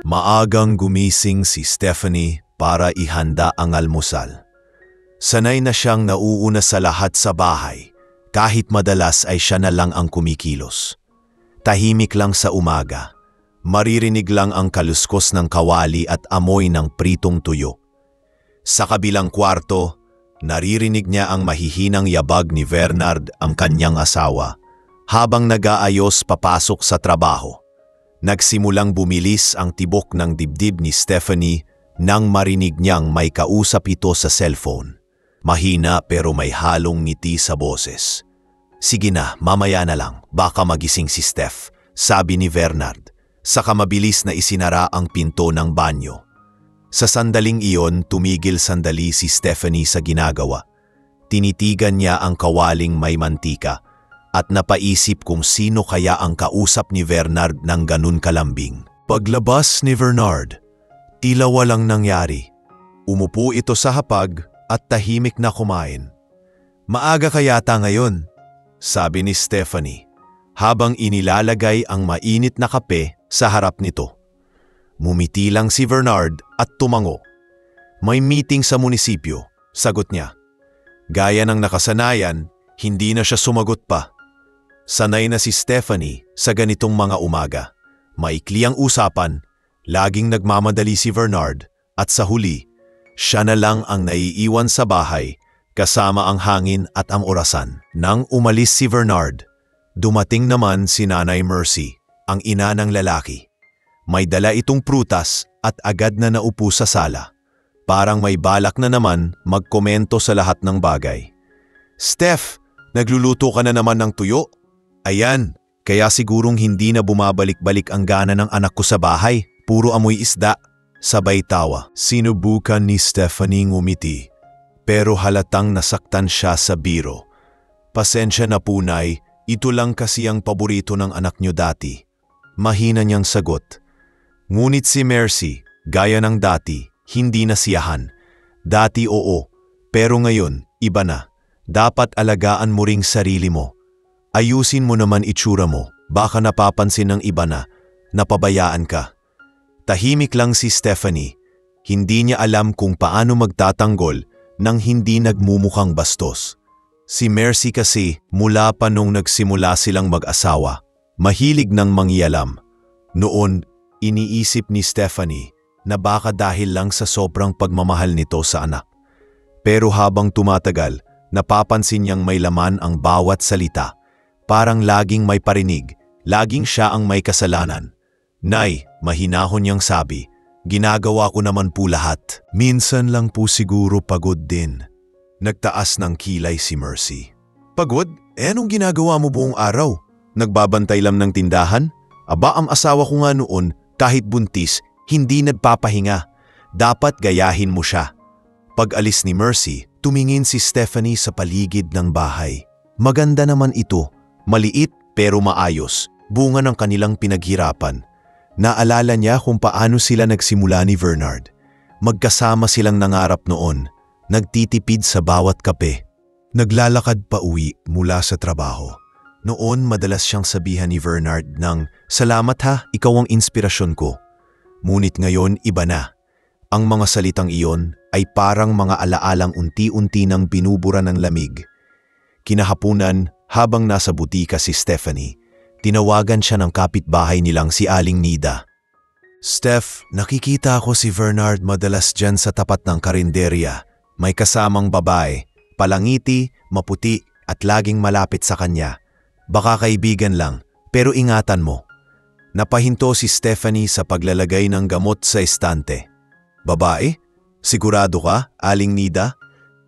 Maagang gumising si Stephanie para ihanda ang almusal. Sanay na siyang nauuna sa lahat sa bahay, kahit madalas ay siya na lang ang kumikilos. Tahimik lang sa umaga. Maririnig lang ang kaluskos ng kawali at amoy ng pritong tuyo. Sa kabilang kwarto, naririnig niya ang mahihinang yabag ni Bernard, ang kanyang asawa, habang nag-aayos papasok sa trabaho. Nagsimulang bumilis ang tibok ng dibdib ni Stephanie nang marinig niyang may kausap ito sa cellphone. Mahina pero may halong ngiti sa boses. "Sige na, mamaya na lang, baka magising si Steph," sabi ni Bernard. Saka mabilis na isinara ang pinto ng banyo. Sa sandaling iyon, tumigil sandali si Stephanie sa ginagawa. Tinitigan niya ang kawaling may mantika at napaisip kung sino kaya ang kausap ni Bernard ng ganun kalambing. Paglabas ni Bernard, tila walang nangyari. Umupo ito sa hapag at tahimik na kumain. "Maaga ka yata ngayon," sabi ni Stephanie, habang inilalagay ang mainit na kape sa harap nito. Mumiti lang si Bernard at tumango. "May meeting sa munisipyo," sagot niya. Gaya ng nakasanayan, hindi na siya sumagot pa. Sanay na si Stephanie sa ganitong mga umaga. Maikli ang usapan, laging nagmamadali si Bernard, at sa huli, siya na lang ang naiiwan sa bahay kasama ang hangin at ang orasan. Nang umalis si Bernard, dumating naman si Nanay Mercy, ang ina ng lalaki. May dala itong prutas at agad na naupo sa sala. Parang may balak na naman magkomento sa lahat ng bagay. "Steph, nagluluto ka na naman ng tuyo?" "Ayan, kaya sigurong hindi na bumabalik-balik ang gana ng anak ko sa bahay. Puro amoy isda." Sabay tawa. Sinubukan ni Stephanie ngumiti, pero halatang nasaktan siya sa biro. "Pasensya na po, Nay, ito lang kasi ang paborito ng anak niyo dati." Mahina niyang sagot. Ngunit si Mercy, gaya ng dati, hindi nasiyahan. Dati oo, pero ngayon, iba na. Dapat alagaan mo ring sarili mo. Ayusin mo naman itsura mo, baka napapansin ng iba na napabayaan ka. Tahimik lang si Stephanie. Hindi niya alam kung paano magtatanggol nang hindi nagmumukhang bastos. Si Mercy kasi, mula pa nung nagsimula silang mag-asawa, mahilig ng mangyalam. Noon, iniisip ni Stephanie na baka dahil lang sa sobrang pagmamahal nito sa anak. Pero habang tumatagal, napapansin niyang may laman ang bawat salita. Parang laging may parinig, laging siya ang may kasalanan. "Nay," mahinahon niyang sabi, "ginagawa ko naman po lahat. Minsan lang po siguro pagod din." Nagtaas ng kilay si Mercy. "Pagod? Anong ginagawa mo buong araw? Nagbabantay lang ng tindahan? Aba, ang asawa ko nga noon, kahit buntis, hindi nagpapahinga. Dapat gayahin mo siya." Pag-alis ni Mercy, tumingin si Stephanie sa paligid ng bahay. Maganda naman ito, maliit pero maayos, bunga ng kanilang pinaghirapan. Naalala niya kung paano sila nagsimula ni Bernard. Magkasama silang nangarap noon, nagtitipid sa bawat kape. Naglalakad pa uwi mula sa trabaho. Noon madalas siyang sabihan ni Bernard ng, "Salamat ha, ikaw ang inspirasyon ko." Ngunit ngayon iba na. Ang mga salitang iyon ay parang mga alaalang unti-unti nang binubura ng lamig. Kinahapunan, habang nasa butika si Stephanie, tinawagan siya ng kapitbahay nilang si Aling Nida. "Steph, nakikita ako si Bernard madalas dyan sa tapat ng karinderya. May kasamang babae, palangiti, maputi at laging malapit sa kanya. Baka kaibigan lang, pero ingatan mo." Napahinto si Stephanie sa paglalagay ng gamot sa estante. "Babae? Sigurado ka, Aling Nida?"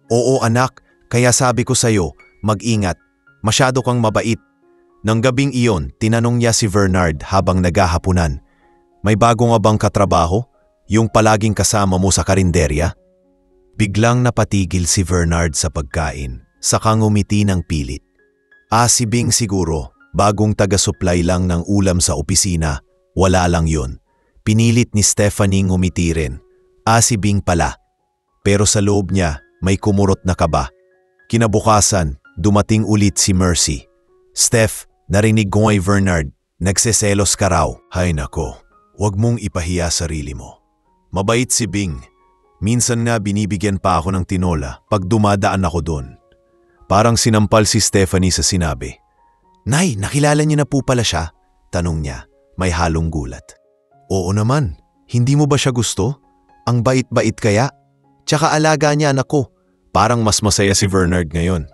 "Oo anak, kaya sabi ko sa'yo, mag-ingat. Masyado kang mabait." Nang gabing iyon, tinanong niya si Bernard habang naghahapunan, "May bago nga bang katrabaho? Yung palaging kasama mo sa karinderya?" Biglang napatigil si Bernard sa pagkain, saka ngumiti ng pilit. Si Bing siguro, bagong taga-supply lang ng ulam sa opisina, wala lang yun." Pinilit ni Stephanie ngumiti rin. Si Bing pala. Pero sa loob niya, may kumurot na kaba. Kinabukasan, dumating ulit si Mercy. "Steph, narinig ko kay Bernard, nagseselos ka raw." "Hay nako, Huwag mong ipahiya sarili mo. Mabait si Bing. Minsan nga binibigyan pa ako ng tinola pag dumadaan ako doon. Parang sinampal si Stephanie sa sinabi. Nay, nakilala niyo na po pala siya? Tanong niya, may halong gulat. Oo naman, hindi mo ba siya gusto? Ang bait-bait kaya? Tsaka alaga niya anak ko. Parang mas masaya si Bernard ngayon.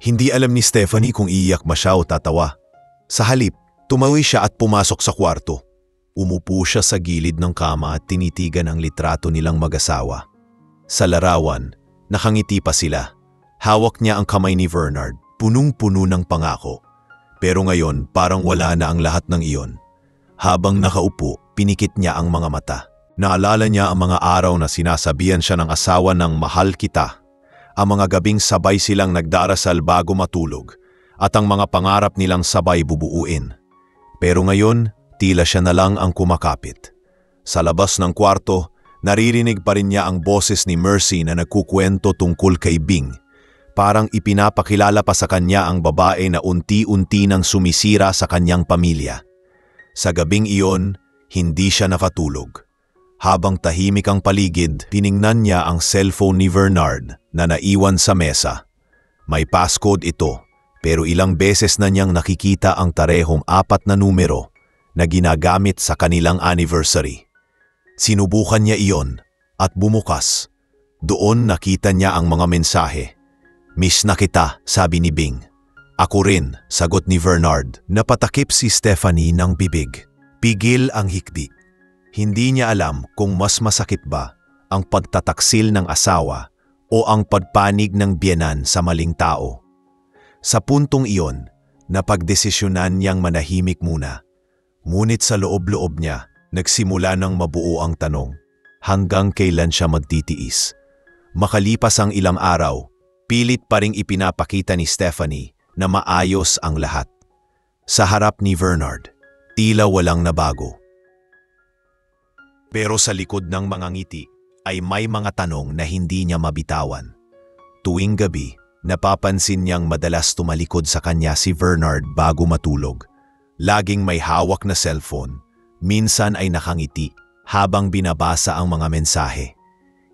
Hindi alam ni Stephanie kung iiyak ba siya o tatawa. Sa halip, tumawi siya at pumasok sa kwarto. Umupo siya sa gilid ng kama at tinitigan ang litrato nilang mag-asawa. Sa larawan, nakangiti pa sila. Hawak niya ang kamay ni Bernard, punong-puno ng pangako. Pero ngayon parang wala na ang lahat ng iyon. Habang nakaupo, pinikit niya ang mga mata. Naalala niya ang mga araw na sinasabihan siya ng asawa ng mahal kita. Ang mga gabing sabay silang nagdarasal bago matulog at ang mga pangarap nilang sabay bubuuin. Pero ngayon, tila siya na lang ang kumakapit. Sa labas ng kwarto, naririnig pa rin niya ang boses ni Mercy na nagkukwento tungkol kay Bing. Parang ipinapakilala pa sa kanya ang babae na unti-unti nang sumisira sa kanyang pamilya. Sa gabing iyon, hindi siya nakatulog. Habang tahimik ang paligid, tiningnan niya ang cellphone ni Bernard na naiwan sa mesa. May passcode ito, pero ilang beses na niyang nakikita ang tarehong 4 na numero na ginagamit sa kanilang anniversary. Sinubukan niya iyon at bumukas. Doon nakita niya ang mga mensahe. Miss na kita, sabi ni Bing. Ako rin, sagot ni Bernard. Napatakip si Stephanie ng bibig. Pigil ang hikbi. Hindi niya alam kung mas masakit ba ang pagtataksil ng asawa o ang pagpanig ng biyenan sa maling tao. Sa puntong iyon, napagdesisyonan niyang manahimik muna. Ngunit sa loob-loob niya, nagsimula ng mabuo ang tanong. Hanggang kailan siya magtitiis? Makalipas ang ilang araw, pilit pa ring ipinapakita ni Stephanie na maayos ang lahat. Sa harap ni Bernard, tila walang nabago. Pero sa likod ng mga ngiti ay may mga tanong na hindi niya mabitawan. Tuwing gabi, napapansin niyang madalas tumalikod sa kanya si Bernard bago matulog. Laging may hawak na cellphone, minsan ay nakangiti habang binabasa ang mga mensahe.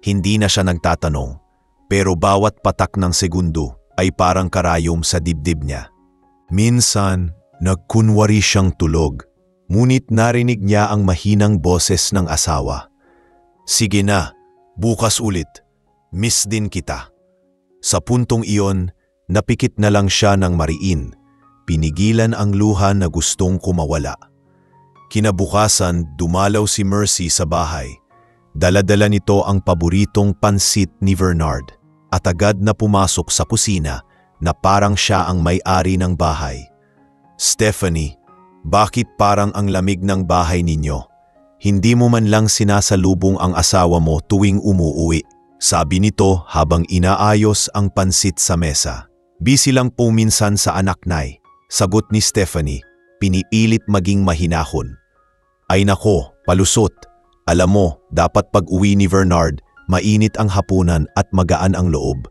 Hindi na siya nagtatanong. Pero bawat patak ng segundo ay parang karayom sa dibdib niya. Minsan, nagkunwari siyang tulog, ngunit narinig niya ang mahinang boses ng asawa. Sige na, bukas ulit, miss din kita. Sa puntong iyon, napikit na lang siya ng mariin, pinigilan ang luha na gustong kumawala. Kinabukasan, dumalaw si Mercy sa bahay. Dala-dala nito ang paboritong pansit ni Bernard at agad na pumasok sa kusina na parang siya ang may-ari ng bahay. Stephanie, bakit parang ang lamig ng bahay ninyo? Hindi mo man lang sinasalubong ang asawa mo tuwing umuuwi, sabi nito habang inaayos ang pansit sa mesa. Busy lang po minsan sa anak, Nay, sagot ni Stephanie, pinipilit maging mahinahon. Ay nako, palusot. Alam mo, dapat pag-uwi ni Bernard, mainit ang hapunan at magaan ang loob.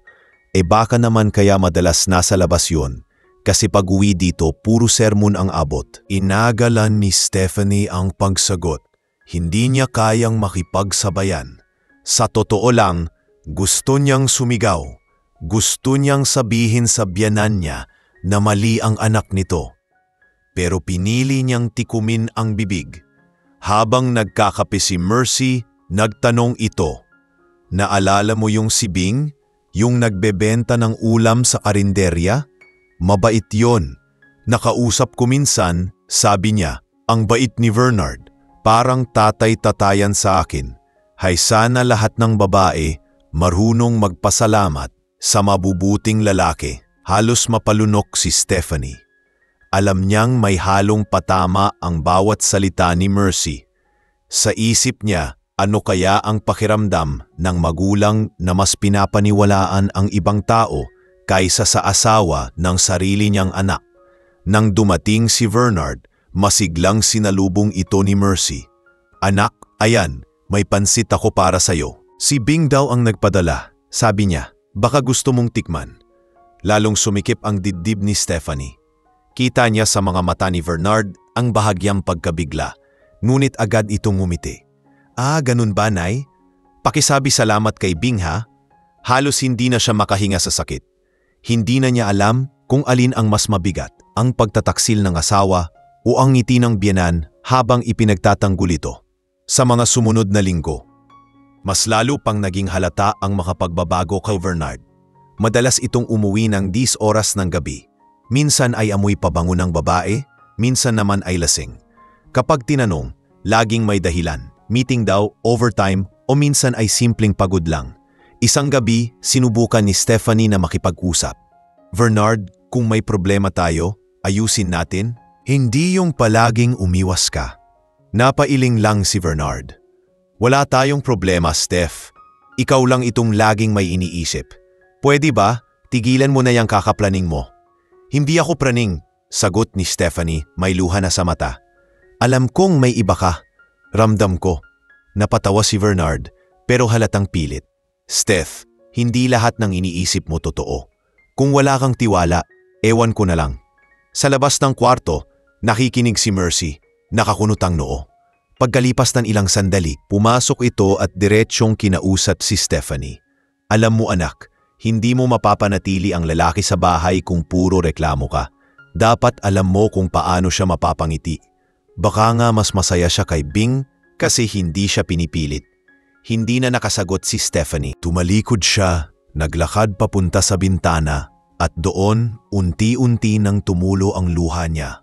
Baka naman kaya madalas nasa labas yun, kasi pag-uwi dito puro sermon ang abot. Inagalan ni Stephanie ang pagsagot. Hindi niya kayang makipagsabayan. Sa totoo lang, gusto niyang sumigaw. Gusto niyang sabihin sa biyanan niya na mali ang anak nito. Pero pinili niyang tikumin ang bibig. Habang nagkakape si Mercy, nagtanong ito. Naalala mo yung si Bing? Yung nagbebenta ng ulam sa karinderya? Mabait yon. Nakausap ko minsan, sabi niya, ang bait ni Bernard. Parang tatay-tatayan sa akin. Hay sana lahat ng babae marunong magpasalamat sa mabubuting lalaki. Halos mapalunok si Stephanie. Alam niyang may halong patama ang bawat salita ni Mercy. Sa isip niya, ano kaya ang pakiramdam ng magulang na mas pinapaniwalaan ang ibang tao kaysa sa asawa ng sarili niyang anak? Nang dumating si Bernard, masiglang sinalubong ito ni Mercy. Anak, ayan, may pansit ako para sa'yo. Si Bing daw ang nagpadala, sabi niya, baka gusto mong tikman. Lalong sumikip ang dibdib ni Stephanie. Kita niya sa mga mata ni Bernard ang bahagyang pagkabigla. ngunit agad itong ngumiti. Ah, ganun ba, Nay? Pakisabi salamat kay Bing ha? Halos hindi na siya makahinga sa sakit. Hindi na niya alam kung alin ang mas mabigat, ang pagtataksil ng asawa o ang ngiti ng biyenan habang ipinagtatanggol ito. Sa mga sumunod na linggo, mas lalo pang naging halata ang makapagbabago kay Bernard. Madalas itong umuwi ng 10 oras ng gabi. Minsan ay amoy pabango ng babae, minsan naman ay lasing. Kapag tinanong, laging may dahilan. Meeting daw, overtime, o minsan ay simpleng pagod lang. Isang gabi, sinubukan ni Stephanie na makipag-usap. Bernard, kung may problema tayo, ayusin natin. Hindi yung palaging umiwas ka. Napailing lang si Bernard. Wala tayong problema, Steph. Ikaw lang itong laging may iniisip. Pwede ba, tigilan mo na yung kakaplaning mo? Hindi ako praning, sagot ni Stephanie, may luha na sa mata. Alam kong may iba ka. Ramdam ko. Napatawa si Bernard, pero halatang pilit. Steph, hindi lahat ng iniisip mo totoo. Kung wala kang tiwala, ewan ko na lang. Sa labas ng kwarto, nakikinig si Mercy, nakakunot ang noo. Pagkalipas ng ilang sandali, pumasok ito at diretsyong kinausap si Stephanie. Alam mo anak, hindi mo mapapanatili ang lalaki sa bahay kung puro reklamo ka. Dapat alam mo kung paano siya mapapangiti. Baka nga mas masaya siya kay Bing kasi hindi siya pinipilit. Hindi na nakasagot si Stephanie. Tumalikod siya, naglakad papunta sa bintana at doon unti-unti nang tumulo ang luha niya.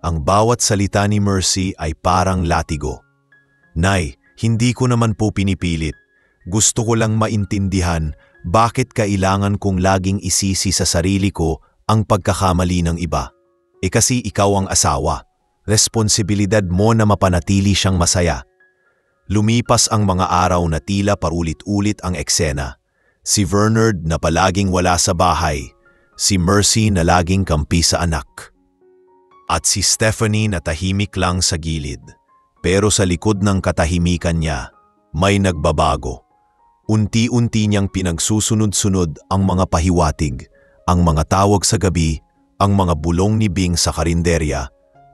Ang bawat salita ni Mercy ay parang latigo. Nay, hindi ko naman po pinipilit. Gusto ko lang maintindihan bakit kailangan kong laging isisi sa sarili ko ang pagkakamali ng iba. Kasi ikaw ang asawa. Responsibilidad mo na mapanatili siyang masaya. Lumipas ang mga araw na tila paulit-ulit ang eksena. Si Bernard na palaging wala sa bahay, si Mercy na laging kampi sa anak. At si Stephanie na tahimik lang sa gilid. Pero sa likod ng katahimikan niya, may nagbabago. Unti-unti niyang pinagsusunod-sunod ang mga pahiwatig, ang mga tawag sa gabi, ang mga bulong ni Bing sa karinderya,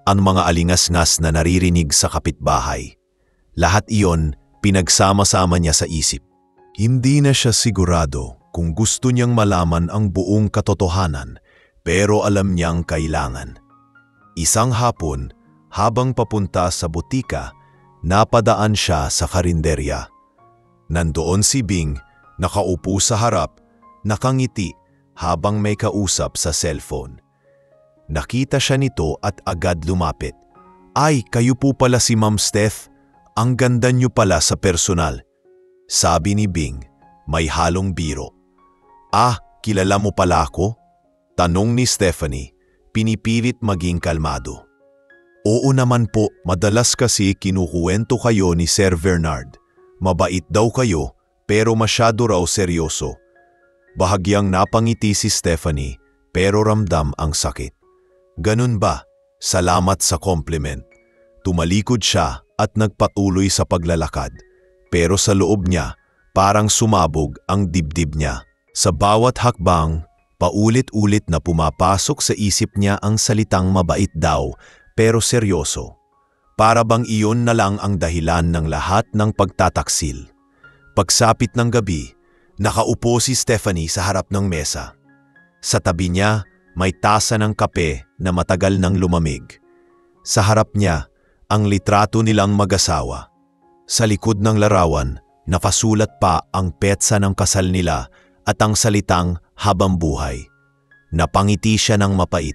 ang mga alingas-ngas na naririnig sa kapitbahay. Lahat iyon pinagsama-sama niya sa isip. Hindi na siya sigurado kung gusto niyang malaman ang buong katotohanan, pero alam niyang kailangan. Isang hapon, habang papunta sa butika, napadaan siya sa karinderya. Nandoon si Bing, nakaupo sa harap, nakangiti habang may kausap sa cellphone. Nakita siya nito at agad lumapit. Ay, kayo po pala si Ma'am Steph. Ang ganda niyo pala sa personal. Sabi ni Bing, may halong biro. Ah, kilala mo pala ako? Tanong ni Stephanie, pinipilit maging kalmado. Oo naman po, madalas kasi kinukuwento kayo ni Sir Bernard. Mabait daw kayo, pero masyado raw seryoso. Bahagyang napangiti si Stephanie, pero ramdam ang sakit. Ganun ba? Salamat sa compliment. Tumalikod siya at nagpatuloy sa paglalakad. Pero sa loob niya, parang sumabog ang dibdib niya. Sa bawat hakbang, paulit-ulit na pumapasok sa isip niya ang salitang mabait daw, pero seryoso. Para bang iyon na lang ang dahilan ng lahat ng pagtataksil. Pagsapit ng gabi, nakaupo si Stephanie sa harap ng mesa. Sa tabi niya, may tasa ng kape na matagal nang lumamig. Sa harap niya, ang litrato nilang mag-asawa. Sa likod ng larawan, nakasulat pa ang petsa ng kasal nila at ang salitang habang buhay. Napangiti siya ng mapait.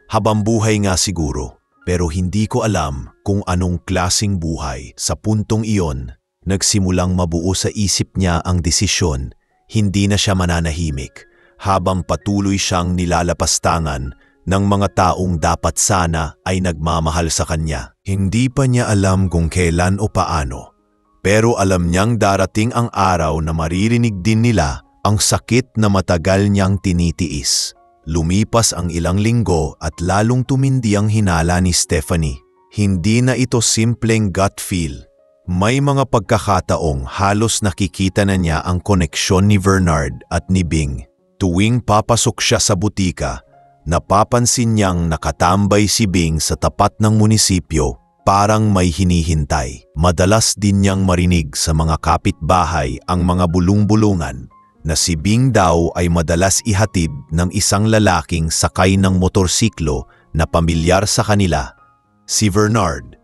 Habang buhay nga siguro, pero hindi ko alam kung anong klasing buhay. Sa puntong iyon, nagsimulang mabuo sa isip niya ang desisyon. Hindi na siya mananahimik habang patuloy siyang nilalapastangan ng mga taong dapat sana ay nagmamahal sa kanya. Hindi pa niya alam kung kailan o paano, pero alam niyang darating ang araw na maririnig din nila ang sakit na matagal niyang tinitiis. Lumipas ang ilang linggo at lalong tumindi ang hinala ni Stephanie. Hindi na ito simpleng gut feel. May mga pagkakataong halos nakikita na niya ang koneksyon ni Bernard at ni Bing. Tuwing papasok siya sa butika, napapansin niyang nakatambay si Bing sa tapat ng munisipyo, parang may hinihintay. Madalas din niyang marinig sa mga kapitbahay ang mga bulong-bulungan na si Bing daw ay madalas ihatid ng isang lalaking sakay ng motorsiklo na pamilyar sa kanila, si Bernard.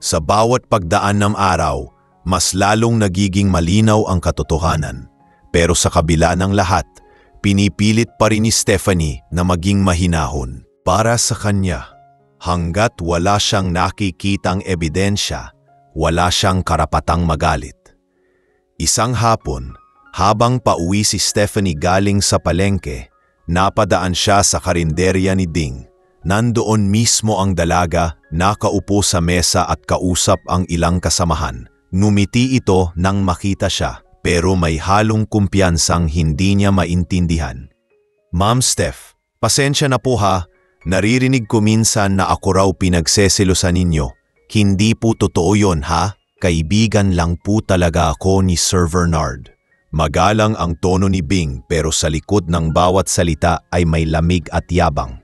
Sa bawat pagdaan ng araw, mas lalong nagiging malinaw ang katotohanan. Pero sa kabila ng lahat, pinipilit pa rin ni Stephanie na maging mahinahon. Para sa kanya, hanggat wala siyang nakikitang ebidensya, wala siyang karapatang magalit. Isang hapon, habang pauwi si Stephanie galing sa palengke, napadaan siya sa karinderya ni Bing. Nandoon mismo ang dalaga, nakaupo sa mesa at kausap ang ilang kasamahan. Ngumiti ito nang makita siya, pero may halong kumpiyansang hindi niya maintindihan. "Ma'am Steph, pasensya na po ha. Naririnig ko minsan na ako raw pinagseselosan ninyo. Hindi po totoo yon ha? Kaibigan lang po talaga ako ni Sir Bernard." Magalang ang tono ni Bing pero sa likod ng bawat salita ay may lamig at yabang.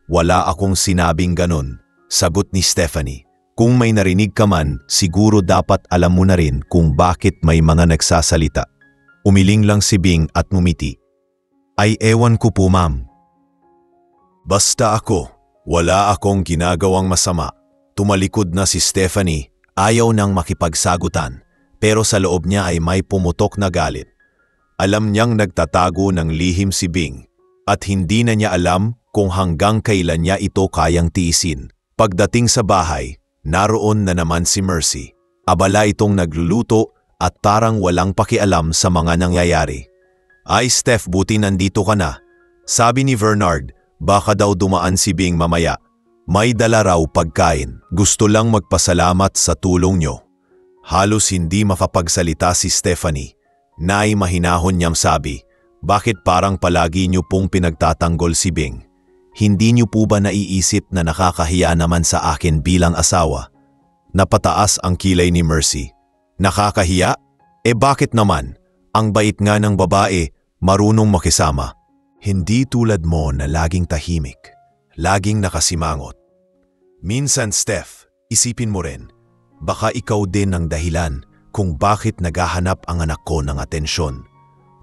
"Wala akong sinabing ganun," sagot ni Stephanie. "Kung may narinig ka man, siguro dapat alam mo na rin kung bakit may mga nagsasalita." Umiling lang si Bing at ngumiti. "Ay ewan ko po ma'am. Basta ako, wala akong ginagawang masama." Tumalikod na si Stephanie, ayaw nang makipagsagutan, pero sa loob niya ay may pumutok na galit. Alam niyang nagtatago ng lihim si Bing, at hindi na niya alam kung hanggang kailan niya ito kayang tiisin. Pagdating sa bahay, naroon na naman si Mercy. Abala itong nagluluto at parang walang pakialam sa mga nangyayari. "Ay Steph, buti nandito ka na. Sabi ni Bernard, baka daw dumaan si Bing mamaya. May dala raw pagkain. Gusto lang magpasalamat sa tulong nyo." Halos hindi makapagsalita si Stephanie. Nay mahinahon niyang sabi, "Bakit parang palagi niyo pong pinagtatanggol si Bing? Hindi niyo po ba naiisip na nakakahiya naman sa akin bilang asawa?" Napataas ang kilay ni Mercy. "Nakakahiya? Bakit naman? Ang bait nga ng babae, marunong makisama. Hindi tulad mo na laging tahimik, laging nakasimangot. Minsan Steph, isipin mo rin, baka ikaw din ang dahilan kung bakit naghahanap ang anak ko ng atensyon."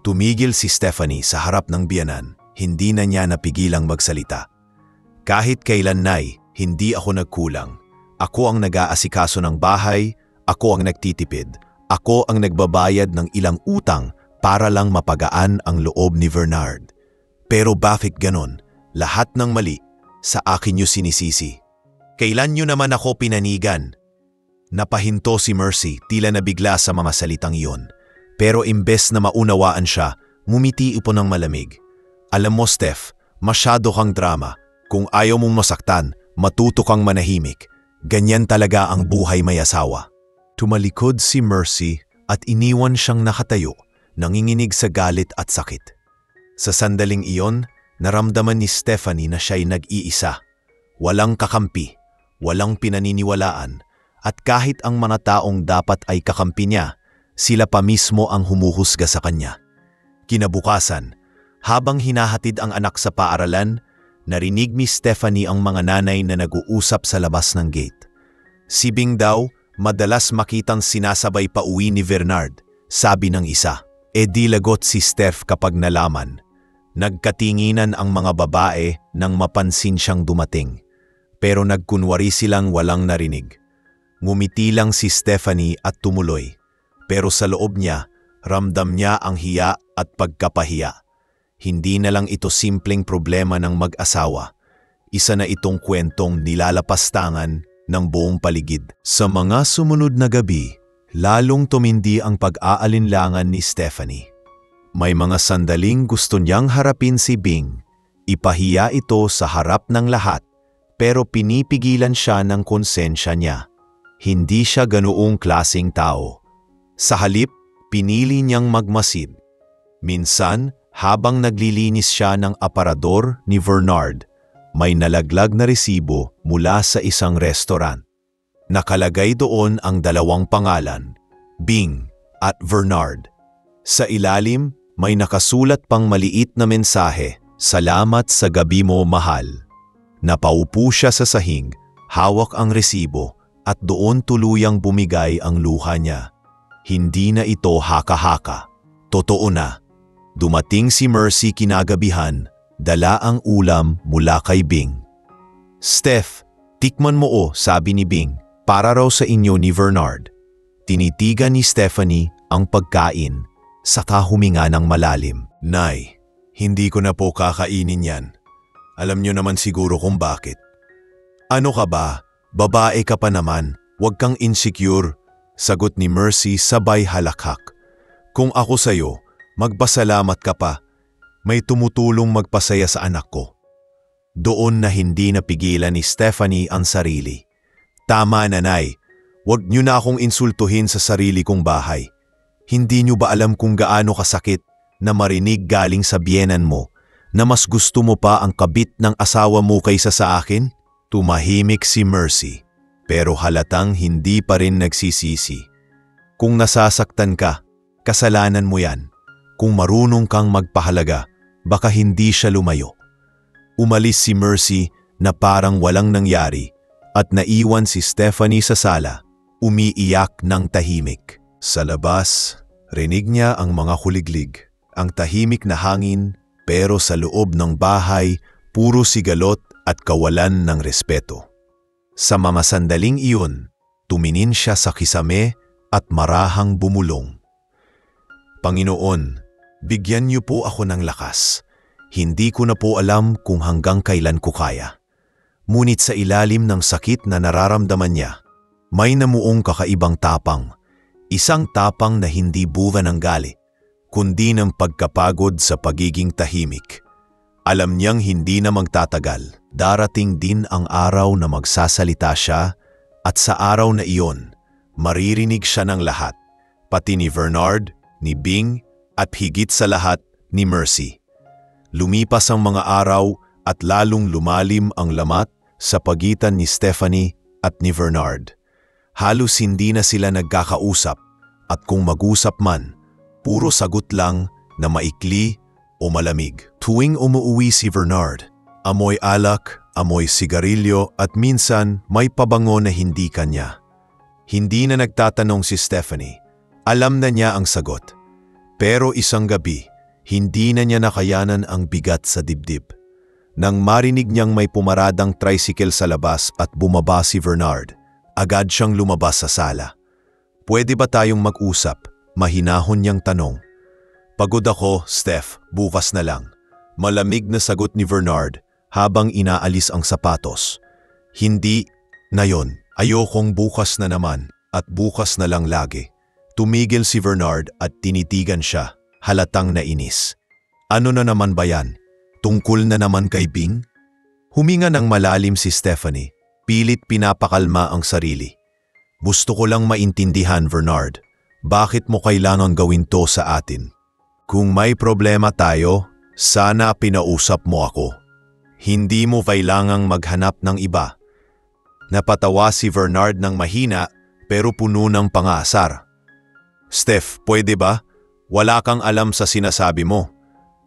Tumigil si Stephanie sa harap ng biyenan. Hindi na niya napigilang magsalita. "Kahit kailan nay, hindi ako nagkulang. Ako ang nag-aasikaso ng bahay, ako ang nagtitipid, ako ang nagbabayad ng ilang utang para lang mapagaan ang loob ni Bernard. Pero bakit ganon? Lahat ng mali, sa akin niyo sinisisi. Kailan niyo naman ako pinanigan?" Napahinto si Mercy, tila nabigla sa mga salitang iyon. Pero imbes na maunawaan siya, ngumiti ito ng malamig. "Alam mo Steph, masyado kang drama. Kung ayaw mong masaktan, matuto kang manahimik. Ganyan talaga ang buhay may asawa." Tumalikod si Mercy at iniwan siyang nakatayo, nanginginig sa galit at sakit. Sa sandaling iyon, naramdaman ni Stephanie na siya'y nag-iisa. Walang kakampi, walang pinaniniwalaan, at kahit ang mga taong dapat ay kakampi niya, sila pa mismo ang humuhusga sa kanya. Kinabukasan, habang hinahatid ang anak sa paaralan, narinig ni Stephanie ang mga nanay na nag-uusap sa labas ng gate. Si Bing daw, madalas makitang sinasabay pa uwi ni Bernard, sabi ng isa. Di lagot si Steph kapag nalaman. Nagkatinginan ang mga babae nang mapansin siyang dumating. Pero nagkunwari silang walang narinig. Ngumiti lang si Stephanie at tumuloy. Pero sa loob niya, ramdam niya ang hiya at pagkapahiya. Hindi na lang ito simpleng problema ng mag-asawa. Isa na itong kwentong nilalapastangan ng buong paligid. Sa mga sumunod na gabi, lalong tumindi ang pag-aalinlangan ni Stephanie. May mga sandaling gusto niyang harapin si Bing. Ipahiya ito sa harap ng lahat, pero pinipigilan siya ng konsensya niya. Hindi siya ganoong klaseng tao. Sa halip, pinili niyang magmasid. Minsan, habang naglilinis siya ng aparador ni Bernard, may nalaglag na resibo mula sa isang restaurant. Nakalagay doon ang dalawang pangalan, Bing at Bernard. Sa ilalim, may nakasulat pang maliit na mensahe, "Salamat sa gabi mo, mahal." Napaupo siya sa sahig, hawak ang resibo at doon tuluyang bumigay ang luha niya. Hindi na ito haka-haka. Totoo na. Dumating si Mercy kinagabihan, dala ang ulam mula kay Bing. "Steph, tikman mo sabi ni Bing, para raw sa inyo ni Bernard." Tinitigan ni Stephanie ang pagkain, saka huminga ng malalim. "Nay, hindi ko na po kakainin yan. Alam niyo naman siguro kung bakit." "Ano ka ba? Babae ka pa naman. Huwag kang insecure," sagot ni Mercy sabay halakhak. "Kung ako sa'yo, magpasalamat ka pa. May tumutulong magpasaya sa anak ko." Doon na hindi napigilan ni Stephanie ang sarili. "Tama na, Nay. Huwag niyo na akong insultuhin sa sarili kong bahay. Hindi niyo ba alam kung gaano kasakit na marinig galing sa biyenan mo na mas gusto mo pa ang kabit ng asawa mo kaysa sa akin?" Tumahimik si Mercy, pero halatang hindi pa rin nagsisisi. "Kung nasasaktan ka, kasalanan mo yan. Kung marunong kang magpahalaga, baka hindi siya lumayo." Umalis si Mercy na parang walang nangyari at naiwan si Stephanie sa sala, umiiyak ng tahimik. Sa labas, rinig niya ang mga kuliglig, ang tahimik na hangin, pero sa loob ng bahay, puro sigalot at kawalan ng respeto. Sa mga sandaling iyon, tumingin siya sa kisame at marahang bumulong. "Panginoon, bigyan niyo po ako ng lakas. Hindi ko na po alam kung hanggang kailan ko kaya." Ngunit sa ilalim ng sakit na nararamdaman niya, may namuong kakaibang tapang. Isang tapang na hindi buva ng gali, kundi ng pagkapagod sa pagiging tahimik. Alam niyang hindi na magtatagal. Darating din ang araw na magsasalita siya, at sa araw na iyon, maririnig siya ng lahat, pati ni Bernard, ni Bing, at higit sa lahat ni Mercy. Lumipas ang mga araw at lalong lumalim ang lamat sa pagitan ni Stephanie at ni Bernard. Halos hindi na sila nagkakausap, at kung mag-usap man, puro sagot lang na maikli o malamig. Tuwing umuuwi si Bernard, amoy alak, amoy sigarilyo at minsan may pabango na hindi kanya. Hindi na nagtatanong si Stephanie. Alam na niya ang sagot. Pero isang gabi, hindi na niya nakayanan ang bigat sa dibdib. Nang marinig niyang may pumaradang tricycle sa labas at bumaba si Bernard, agad siyang lumabas sa sala. "Pwede ba tayong mag-usap?" Mahinahon niyang tanong. "Pagod ako, Steph, bukas na lang." Malamig na sagot ni Bernard habang inaalis ang sapatos. "Hindi na yon. Ayokong bukas na naman at bukas na lang lagi." Tumigil si Bernard at tinitigan siya, halatang nainis. "Ano na naman ba yan? Tungkol na naman kay Bing?" Huminga ng malalim si Stephanie, pilit pinapakalma ang sarili. "Gusto ko lang maintindihan, Bernard. Bakit mo kailangan gawin to sa atin? Kung may problema tayo, sana pinausap mo ako. Hindi mo kailangang maghanap ng iba." Napatawa si Bernard ng mahina pero puno ng pangaasar. "Steph, pwede ba? Wala kang alam sa sinasabi mo.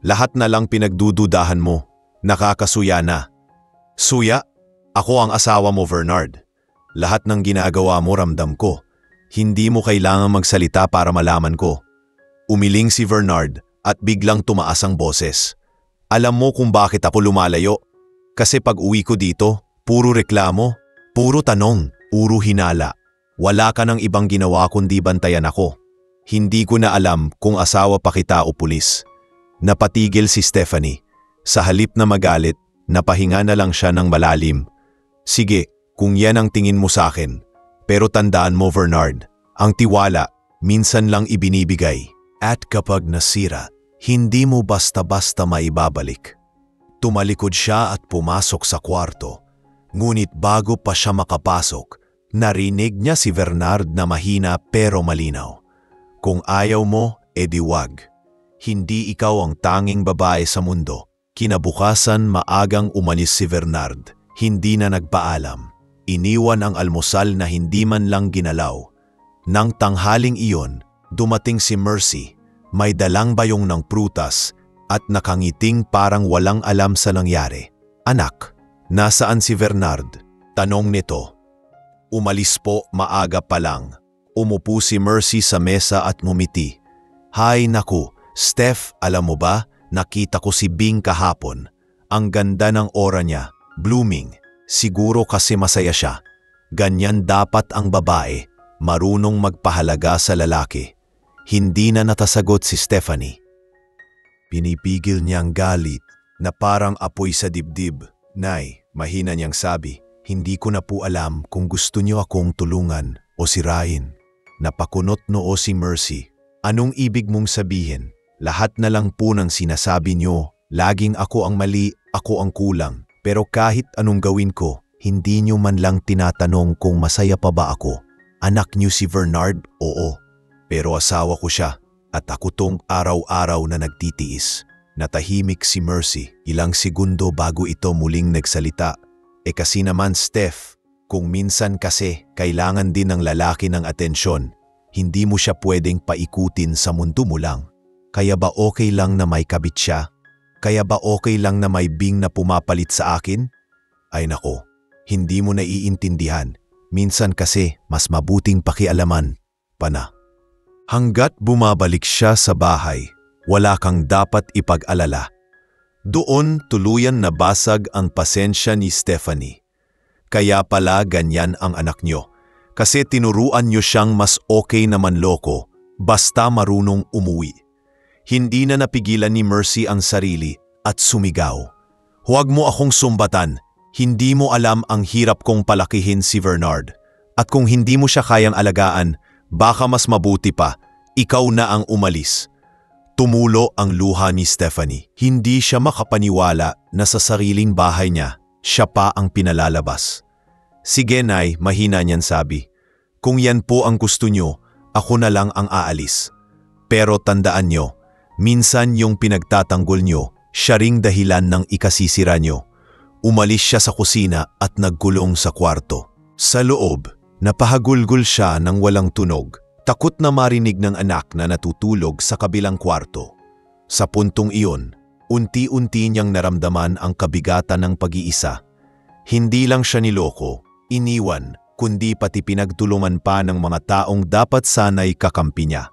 Lahat na lang pinagdududahan mo. Nakakasuya na." "Suya? Ako ang asawa mo, Bernard. Lahat ng ginagawa mo ramdam ko. Hindi mo kailangang magsalita para malaman ko." Umiling si Bernard at biglang tumaas ang boses. "Alam mo kung bakit ako lumalayo? Kasi pag uwi ko dito, puro reklamo, puro tanong, puro hinala. Wala ka ng ibang ginawa kundi bantayan ako. Hindi ko na alam kung asawa pa kita o pulis." Napatigil si Stephanie. Sa halip na magalit, napahinga na lang siya ng malalim. "Sige, kung yan ang tingin mo sa akin. Pero tandaan mo, Bernard, ang tiwala minsan lang ibinibigay. At kapag nasira, hindi mo basta-basta maibabalik." Tumalikod siya at pumasok sa kwarto. Ngunit bago pa siya makapasok, narinig niya si Bernard na mahina pero malinaw. "Kung ayaw mo, edi wag. Hindi ikaw ang tanging babae sa mundo." Kinabukasan maagang umalis si Bernard, hindi na nagpaalam. Iniwan ang almusal na hindi man lang ginalaw. Nang tanghaling iyon, dumating si Mercy, may dalang bayong ng prutas at nakangiting parang walang alam sa nangyari. "Anak, nasaan si Bernard?" tanong nito. Umalis po maaga pa lang. Umupo si Mercy sa mesa at ngumiti. Hay naku, Steph, alam mo ba, nakita ko si Bing kahapon. Ang ganda ng aura niya, blooming. Siguro kasi masaya siya. Ganyan dapat ang babae, marunong magpahalaga sa lalaki. Hindi na natasagot si Stephanie. Pinipigil niyang galit na parang apoy sa dibdib. Nay, mahina niyang sabi, hindi ko na po alam kung gusto niyo akong tulungan o sirain. Napakunot noo si Mercy. Anong ibig mong sabihin? Lahat na lang po ng sinasabi niyo, laging ako ang mali, ako ang kulang. Pero kahit anong gawin ko, hindi niyo man lang tinatanong kung masaya pa ba ako. Anak niyo si Bernard? Oo. Pero asawa ko siya at ako tong araw-araw na nagtitiis. Natahimik si Mercy, ilang segundo bago ito muling nagsalita. Kasi naman Steph, kung minsan kasi kailangan din ng lalaki ng atensyon, hindi mo siya pwedeng paikutin sa mundo mo lang. Kaya ba okay lang na may kabit siya? Kaya ba okay lang na may Bing na pumapalit sa akin? Ay nako, hindi mo naiintindihan. Minsan kasi mas mabuting pakialaman pa na. Hanggat bumabalik siya sa bahay, wala kang dapat ipag-alala. Doon tuluyan nabasag ang pasensya ni Stephanie. Kaya pala ganyan ang anak niyo. Kasi tinuruan niyo siyang mas okay na manloko basta marunong umuwi. Hindi na napigilan ni Mercy ang sarili at sumigaw. Huwag mo akong sumbatan. Hindi mo alam ang hirap kong palakihin si Bernard. At kung hindi mo siya kayang alagaan, baka mas mabuti pa, ikaw na ang umalis. Tumulo ang luha ni Stephanie. Hindi siya makapaniwala na sa sariling bahay niya, siya pa ang pinalalabas. Sige Nay, mahina niyan sabi. Kung yan po ang gusto niyo, ako na lang ang aalis. Pero tandaan niyo, minsan yung pinagtatanggol niyo, siya ring dahilan ng ikasisira niyo. Umalis siya sa kusina at nagkulong sa kwarto. Sa loob, napahagulgol siya ng walang tunog. Takot na marinig ng anak na natutulog sa kabilang kwarto. Sa puntong iyon, unti-unti niyang naramdaman ang kabigatan ng pag-iisa. Hindi lang siya niloko, iniwan, kundi pati pinagtulungan pa ng mga taong dapat sana'y kakampi niya.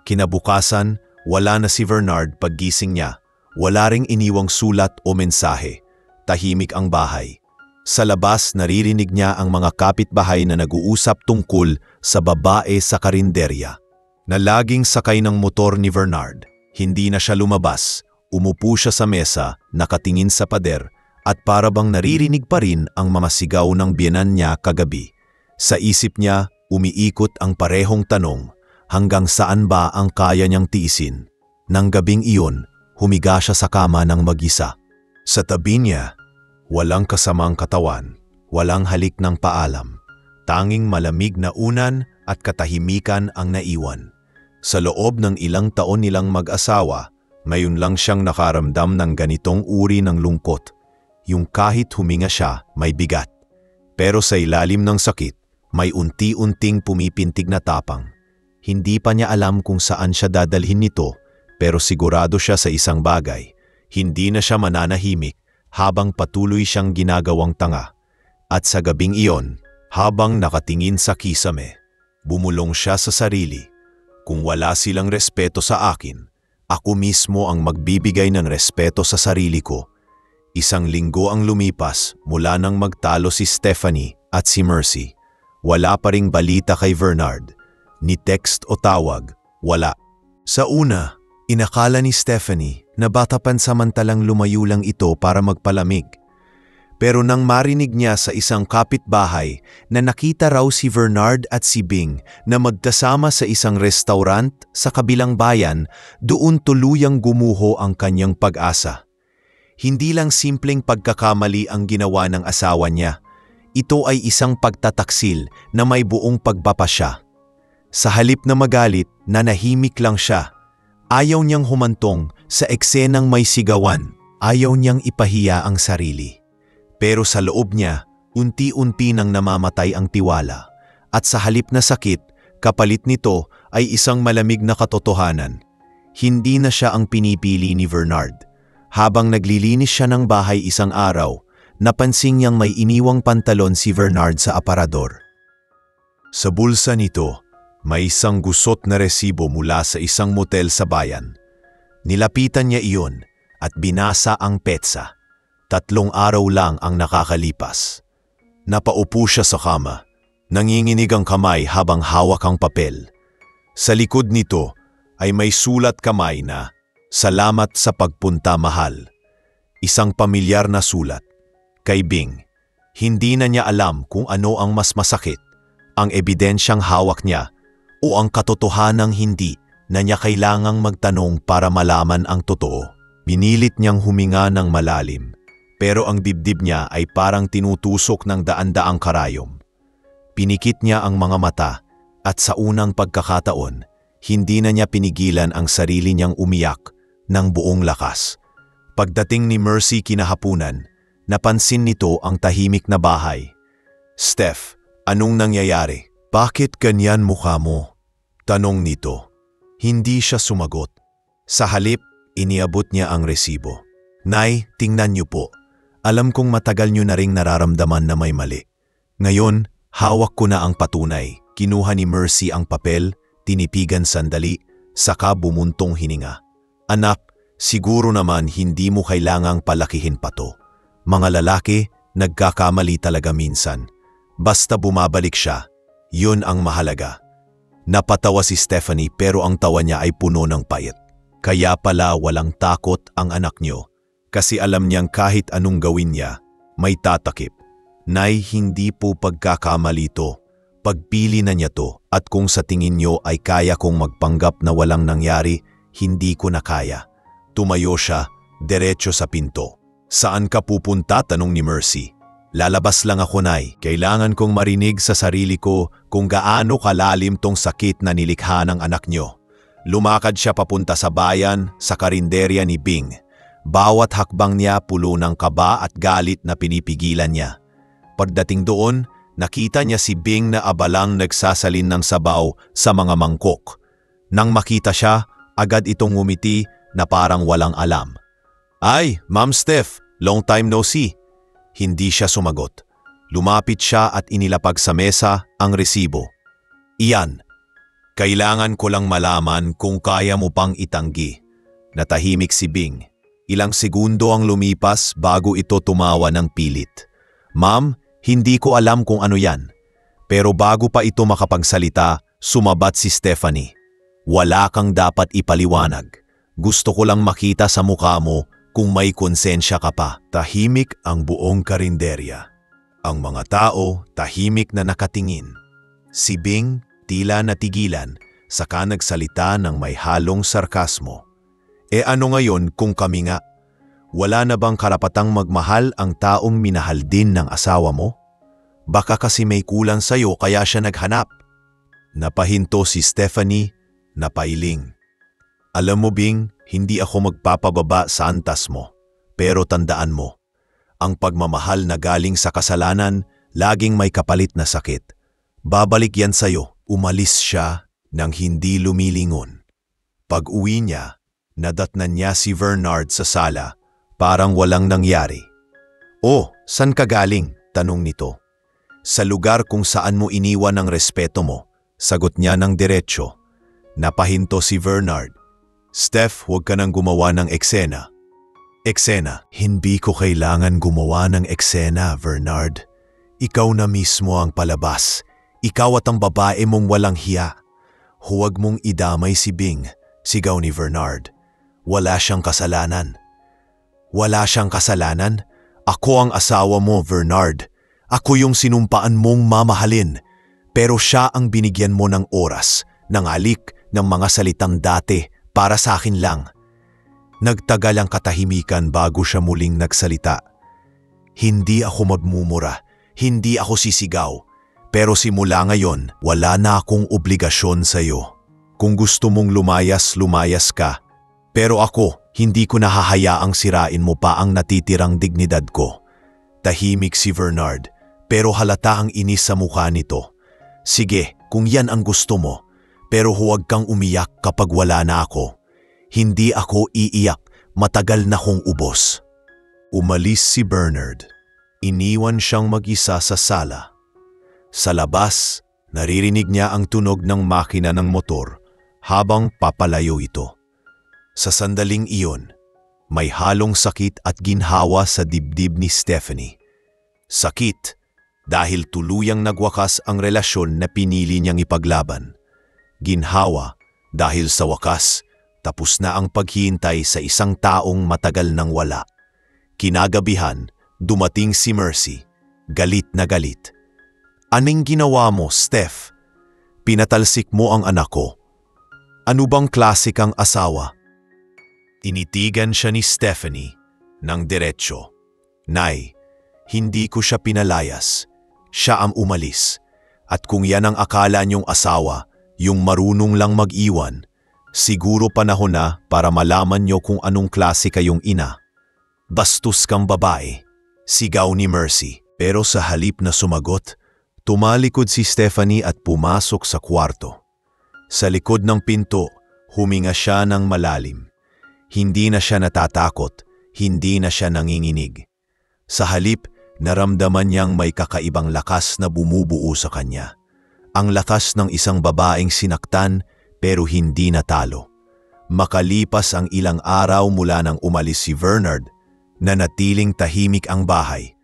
Kinabukasan, wala na si Bernard paggising niya. Wala ring iniwang sulat o mensahe. Tahimik ang bahay. Sa labas, naririnig niya ang mga kapitbahay na nag-uusap tungkol sa babae sa karinderya. Na laging sakay ng motor ni Bernard. Hindi na siya lumabas. Umupo siya sa mesa, nakatingin sa pader, at para bang naririnig pa rin ang mga sigaw ng biyenan niya kagabi. Sa isip niya, umiikot ang parehong tanong, hanggang saan ba ang kaya niyang tiisin? Nang gabing iyon, humiga siya sa kama ng mag-isa. Sa tabi niya, walang kasamang katawan, walang halik ng paalam. Tanging malamig na unan at katahimikan ang naiwan. Sa loob ng ilang taon nilang mag-asawa, ngayon lang siyang nakaramdam ng ganitong uri ng lungkot. Yung kahit huminga siya, may bigat. Pero sa ilalim ng sakit, may unti-unting pumipintig na tapang. Hindi pa niya alam kung saan siya dadalhin nito, pero sigurado siya sa isang bagay. Hindi na siya mananahimik habang patuloy siyang ginagawang tanga. At sa gabing iyon, habang nakatingin sa kisame, bumulong siya sa sarili. Kung wala silang respeto sa akin, ako mismo ang magbibigay ng respeto sa sarili ko. Isang linggo ang lumipas mula nang magtalo si Stephanie at si Mercy. Wala pa ring balita kay Bernard. Ni text o tawag, wala. Sa una, inakala ni Stephanie na bata pansamantalang lumayo lang ito para magpalamig. Pero nang marinig niya sa isang kapitbahay na nakita raw si Bernard at si Bing na magkasama sa isang restaurant sa kabilang bayan, doon tuluyang gumuho ang kanyang pag-asa. Hindi lang simpleng pagkakamali ang ginawa ng asawa niya. Ito ay isang pagtataksil na may buong pagbapasya. Sa halip na magalit, nanahimik lang siya. Ayaw niyang humantong sa eksenang may sigawan. Ayaw niyang ipahiya ang sarili. Pero sa loob niya, unti-unti nang namamatay ang tiwala. At sa halip na sakit, kapalit nito ay isang malamig na katotohanan. Hindi na siya ang pinipili ni Bernard. Habang naglilinis siya ng bahay isang araw, napansin niyang may iniwang pantalon si Bernard sa aparador. Sa bulsa nito, may isang gusot na resibo mula sa isang motel sa bayan. Nilapitan niya iyon at binasa ang petsa. 3 araw lang ang nakakalipas. Napaupo siya sa kama. Nanginginig ang kamay habang hawak ang papel. Sa likod nito ay may sulat kamay na, "Salamat sa pagpunta, mahal." Isang pamilyar na sulat. Kay Bing, hindi na niya alam kung ano ang mas masakit, ang ebidensyang hawak niya o ang katotohanang hindi na niya kailangang magtanong para malaman ang totoo. Binilit niyang huminga ng malalim, pero ang dibdib niya ay parang tinutusok ng daan-daang karayom. Pinikit niya ang mga mata at sa unang pagkakataon, hindi na niya pinigilan ang sarili niyang umiyak ng buong lakas. Pagdating ni Mercy kinahapunan, napansin nito ang tahimik na bahay. "Steph, anong nangyayari? Bakit ganyan mukha mo?" tanong nito. Hindi siya sumagot. Sa halip, iniabot niya ang resibo. "Nay, tingnan niyo po. Alam kong matagal niyo na ring nararamdaman na may mali. Ngayon, hawak ko na ang patunay." Kinuha ni Mercy ang papel, tinipigan sandali, saka bumuntong hininga. "Anak, siguro naman hindi mo kailangang palakihin pa to. Mga lalaki, nagkakamali talaga minsan. Basta bumabalik siya, yun ang mahalaga." Napatawa si Stephanie pero ang tawa niya ay puno ng payat. Kaya pala walang takot ang anak niyo, kasi alam niyang kahit anong gawin niya, may tatakip. "Nay, hindi po pagkakamali to. Pagpili na niya to, at kung sa tingin niyo ay kaya kong magpanggap na walang nangyari, hindi ko na kaya." Tumayo siya, diretso sa pinto. "Saan ka pupunta?" tanong ni Mercy. "Lalabas lang ako, Nay. Kailangan kong marinig sa sarili ko kung gaano kalalim tong sakit na nilikha ng anak niyo." Lumakad siya papunta sa bayan, sa karinderya ni Bing. Bawat hakbang niya pulo ng kaba at galit na pinipigilan niya. Pagdating doon, nakita niya si Bing na abalang nagsasalin ng sabaw sa mga mangkok. Nang makita siya, agad itong ngumiti na parang walang alam. "Ay, Ma'am Steph, long time no see." Hindi siya sumagot. Lumapit siya at inilapag sa mesa ang resibo. "Iyan, kailangan ko lang malaman kung kaya mo pang itanggi." Natahimik si Bing. Ilang segundo ang lumipas bago ito tumawa ng pilit. "Ma'am, hindi ko alam kung ano yan." Pero bago pa ito makapagsalita, sumabat si Stephanie. "Wala kang dapat ipaliwanag. Gusto ko lang makita sa mukha mo kung may konsensya ka pa." Tahimik ang buong karinderya. Ang mga tao tahimik na nakatingin. Si Bing tila natigilan, saka nagsalita ng may halong sarkasmo. Ano ngayon kung kami nga? Wala na bang karapatang magmahal ang taong minahal din ng asawa mo? Baka kasi may kulang sa'yo kaya siya naghanap." Napahinto si Stephanie, napailing. "Alam mo Bing, hindi ako magpapababa sa antas mo. Pero tandaan mo, ang pagmamahal na galing sa kasalanan, laging may kapalit na sakit. Babalik yan sa'yo." Umalis siya nang hindi lumilingon. Pag-uwi niya, nadatnan niya si Bernard sa sala, parang walang nangyari. "Oh, san ka galing?" tanong nito. "Sa lugar kung saan mo iniwan ang respeto mo," sagot niya ng diretsyo. Napahinto si Bernard. "Steph, huwag ka nang gumawa ng eksena." "Eksena? Hindi ko kailangan gumawa ng eksena, Bernard. Ikaw na mismo ang palabas. Ikaw at ang babae mong walang hiya." "Huwag mong idamay si Bing," sigaw ni Bernard. "Wala siyang kasalanan." "Wala siyang kasalanan? Ako ang asawa mo, Bernard. Ako yung sinumpaan mong mamahalin. Pero siya ang binigyan mo ng oras, ng alik, ng mga salitang dati para sa akin lang." Nagtagal ang katahimikan bago siya muling nagsalita. "Hindi ako magmumura, hindi ako sisigaw. Pero simula ngayon, wala na akong obligasyon sa'yo. Kung gusto mong lumayas, lumayas ka. Pero ako, hindi ko nahahayaang sirain mo pa ang natitirang dignidad ko." Tahimik si Bernard, pero halata ang inis sa mukha nito. "Sige, kung yan ang gusto mo, pero huwag kang umiyak kapag wala na ako. Hindi ako iiyak, matagal na kong ubos." Umalis si Bernard. Iniwan siyang mag-isa sa sala. Sa labas, Naririnig niya ang tunog ng makina ng motor habang papalayo ito. Sa sandaling iyon, may halong sakit at ginhawa sa dibdib ni Stephanie. Sakit dahil tuluyang nagwakas ang relasyon na pinili niyang ipaglaban. Ginhawa dahil sa wakas, tapos na ang paghihintay sa isang taong matagal nang wala. Kinagabihan, dumating si Mercy, galit na galit. "Anong ginawa mo, Steph? Pinatalsik mo ang anak ko. Ano bang klase kang asawa?" Tinitigan siya ni Stephanie ng diretsyo. "Nay, hindi ko siya pinalayas. Siya ang umalis. At kung yan ang akala niyong asawa, yung marunong lang mag-iwan, siguro panahon na para malaman niyo kung anong klase kayong ina." "Bastos kang babae," sigaw ni Mercy. Pero sa halip na sumagot, tumalikod si Stephanie at pumasok sa kwarto. Sa likod ng pinto, huminga siya ng malalim. Hindi na siya natatakot, hindi na siya nanginginig. Sa halip, naramdaman niyang may kakaibang lakas na bumubuo sa kanya. Ang lakas ng isang babaeng sinaktan pero hindi natalo. Makalipas ang ilang araw mula nang umalis si Bernard, nanatiling tahimik ang bahay.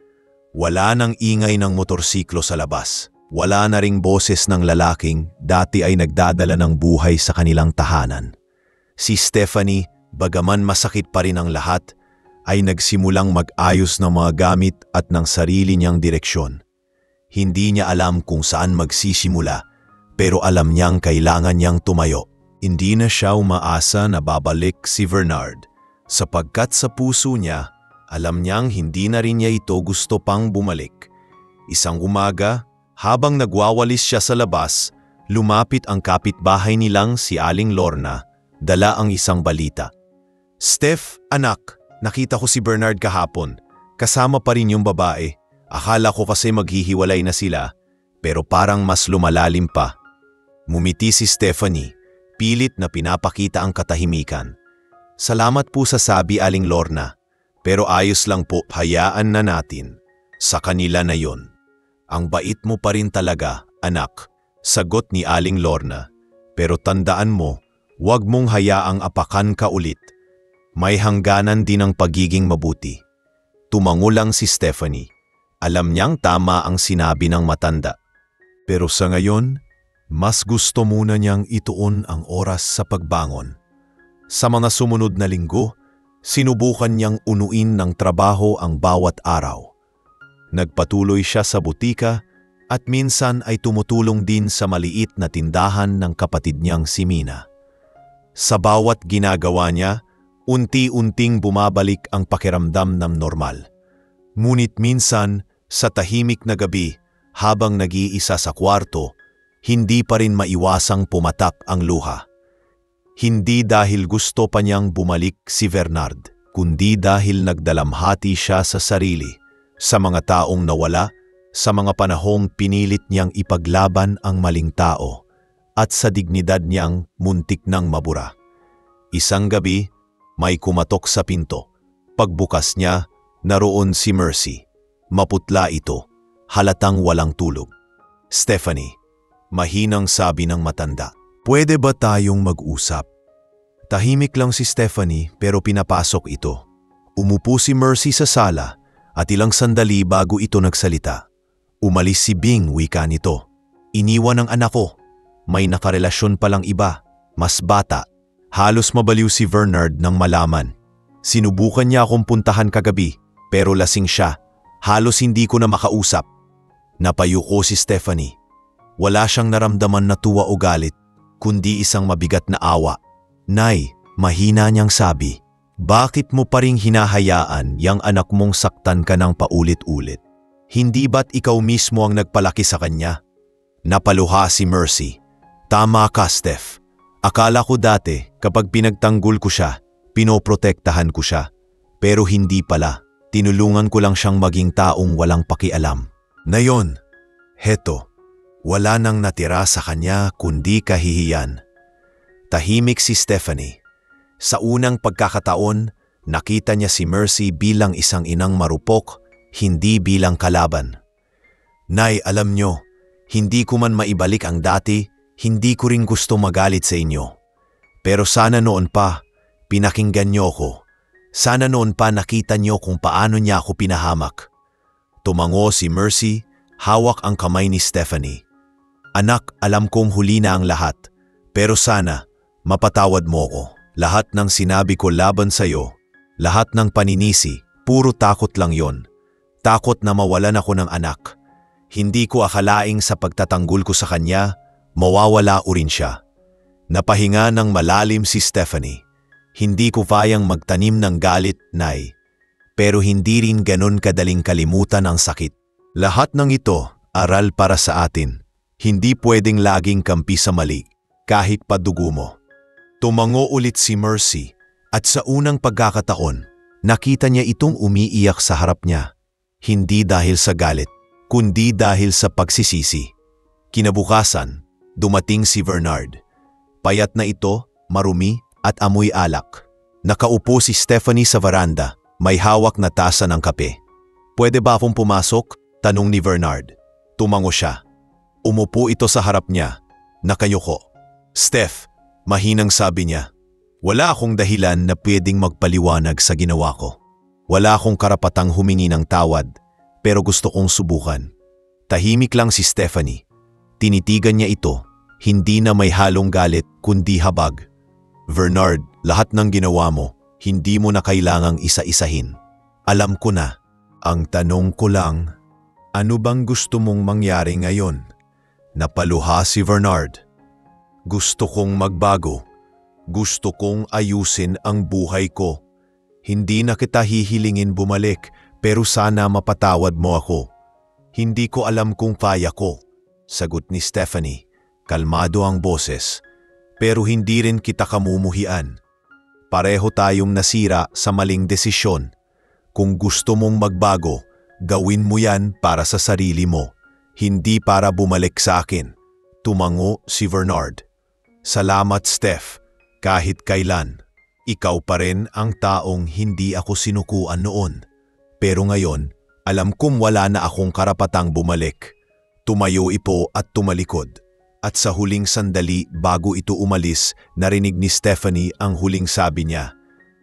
Wala nang ingay ng motorsiklo sa labas. Wala na ring boses ng lalaking dati ay nagdadala ng buhay sa kanilang tahanan. Si Stephanie, bagaman masakit pa rin ang lahat, ay nagsimulang mag-ayos ng mga gamit at ng sarili niyang direksyon. Hindi niya alam kung saan magsisimula, pero alam niyang kailangan niyang tumayo. Hindi na siya umaasa na babalik si Bernard, sapagkat sa puso niya, alam niyang hindi na rin niya ito gusto pang bumalik. Isang umaga, habang nagwawalis siya sa labas, lumapit ang kapitbahay nilang si Aling Lorna, dala ang isang balita. "Steph, anak, nakita ko si Bernard kahapon. Kasama pa rin yung babae. Akala ko kasi maghihiwalay na sila, pero parang mas lumalalim pa." Mumiti si Stephanie, pilit na pinapakita ang katahimikan. "Salamat po sa sabi, Aling Lorna. Pero ayos lang po, hayaan na natin. Sa kanila na yon. Ang bait mo pa rin talaga, anak," sagot ni Aling Lorna. "Pero tandaan mo, huwag mong hayaang apakan ka ulit. May hangganan din ang pagiging mabuti." Tumango lang si Stephanie. Alam niyang tama ang sinabi ng matanda. Pero sa ngayon, mas gusto muna niyang ituon ang oras sa pagbangon. Sa mga sumunod na linggo, sinubukan niyang unuin ng trabaho ang bawat araw. Nagpatuloy siya sa butika at minsan ay tumutulong din sa maliit na tindahan ng kapatid niyang si Mina. Sa bawat ginagawa niya, unti-unting bumabalik ang pakiramdam ng normal. Ngunit minsan, sa tahimik na gabi, habang nag-iisa sa kwarto, hindi pa rin maiwasang pumatak ang luha. Hindi dahil gusto pa niyang bumalik si Bernard, kundi dahil nagdalamhati siya sa sarili, sa mga taong nawala, sa mga panahong pinilit niyang ipaglaban ang maling tao, at sa dignidad niyang muntik nang mabura. Isang gabi, may kumatok sa pinto. Pagbukas niya, naroon si Mercy. Maputla ito, halatang walang tulog. "Stephanie," mahinang sabi ng matanda, "pwede ba tayong mag-usap?" Tahimik lang si Stephanie pero pinapasok ito. Umupo si Mercy sa sala at ilang sandali bago ito nagsalita. "Umalis si Bing," wika nito. "Iniwan ang anak ko. May nakarelasyon palang iba, mas bata." Halos mabaliw si Bernard nang malaman. "Sinubukan niya akong puntahan kagabi pero lasing siya. Halos hindi ko na makausap." Napayuko si Stephanie. Wala siyang naramdaman na tuwa o galit, kundi isang mabigat na awa. "Nay," mahina niyang sabi, "bakit mo pa ring hinahayaan yang anak mong saktan ka ng paulit-ulit? Hindi ba't ikaw mismo ang nagpalaki sa kanya?" Napaluha si Mercy. "Tama ka, Steph. Akala ko dati kapag pinagtanggol ko siya, pinoprotektahan ko siya. Pero hindi pala. Tinulungan ko lang siyang maging taong walang pakialam. Ngayon, heto, wala nang natira sa kanya kundi kahihiyan." Tahimik si Stephanie. Sa unang pagkakataon, nakita niya si Mercy bilang isang inang marupok, hindi bilang kalaban. "Nay, alam niyo, Hindi ko man maibalik ang dati, hindi ko rin gusto magalit sa inyo. Pero sana noon pa, pinakinggan niyo ko. Sana noon pa nakita niyo kung paano niya ako pinahamak. Tumango si Mercy, hawak ang kamay ni Stephanie. Anak, alam kong huli na ang lahat, pero sana mapatawad mo ko. Lahat ng sinabi ko laban sa'yo, lahat ng paninisi, puro takot lang yon. Takot na mawalan ako ng anak. Hindi ko akalaing sa pagtatanggol ko sa kanya, mawawala o rin siya. Napahinga ng malalim si Stephanie. Hindi ko kayang magtanim ng galit, Nay. Pero hindi rin ganon kadaling kalimutan ang sakit. Lahat ng ito, aral para sa atin. Hindi pwedeng laging kampi sa mali, kahit padugo mo. Tumango ulit si Mercy at sa unang pagkakataon, nakita niya itong umiiyak sa harap niya. Hindi dahil sa galit, kundi dahil sa pagsisisi. Kinabukasan, dumating si Bernard. Payat na ito, marumi at amoy alak. Nakaupo si Stephanie sa veranda, may hawak na tasa ng kape. Pwede ba akong pumasok? Tanong ni Bernard. Tumango siya. Umupo ito sa harap niya. Nakayuko. Steph, mahinang sabi niya, wala akong dahilan na pwedeng magpaliwanag sa ginawa ko. Wala akong karapatang humingi ng tawad, pero gusto kong subukan. Tahimik lang si Stephanie. Tinitigan niya ito, hindi na may halong galit kundi habag. Bernard, lahat ng ginawa mo, hindi mo na kailangang isa-isahin. Alam ko na. Ang tanong ko lang, ano bang gusto mong mangyari ngayon? Napaluha si Bernard. Gusto kong magbago. Gusto kong ayusin ang buhay ko. Hindi na kita hihilingin bumalik, pero sana mapatawad mo ako. Hindi ko alam kung kaya ko. Sagot ni Stephanie. Kalmado ang boses. Pero hindi rin kita kamumuhian. Pareho tayong nasira sa maling desisyon. Kung gusto mong magbago, gawin mo yan para sa sarili mo. Hindi para bumalik sa akin. Tumango si Bernard. Salamat, Steph. Kahit kailan, ikaw pa rin ang taong hindi ako sinukuan noon. Pero ngayon, alam kong wala na akong karapatang bumalik. Tumayo ipo at tumalikod. At sa huling sandali bago ito umalis, narinig ni Stephanie ang huling sabi niya.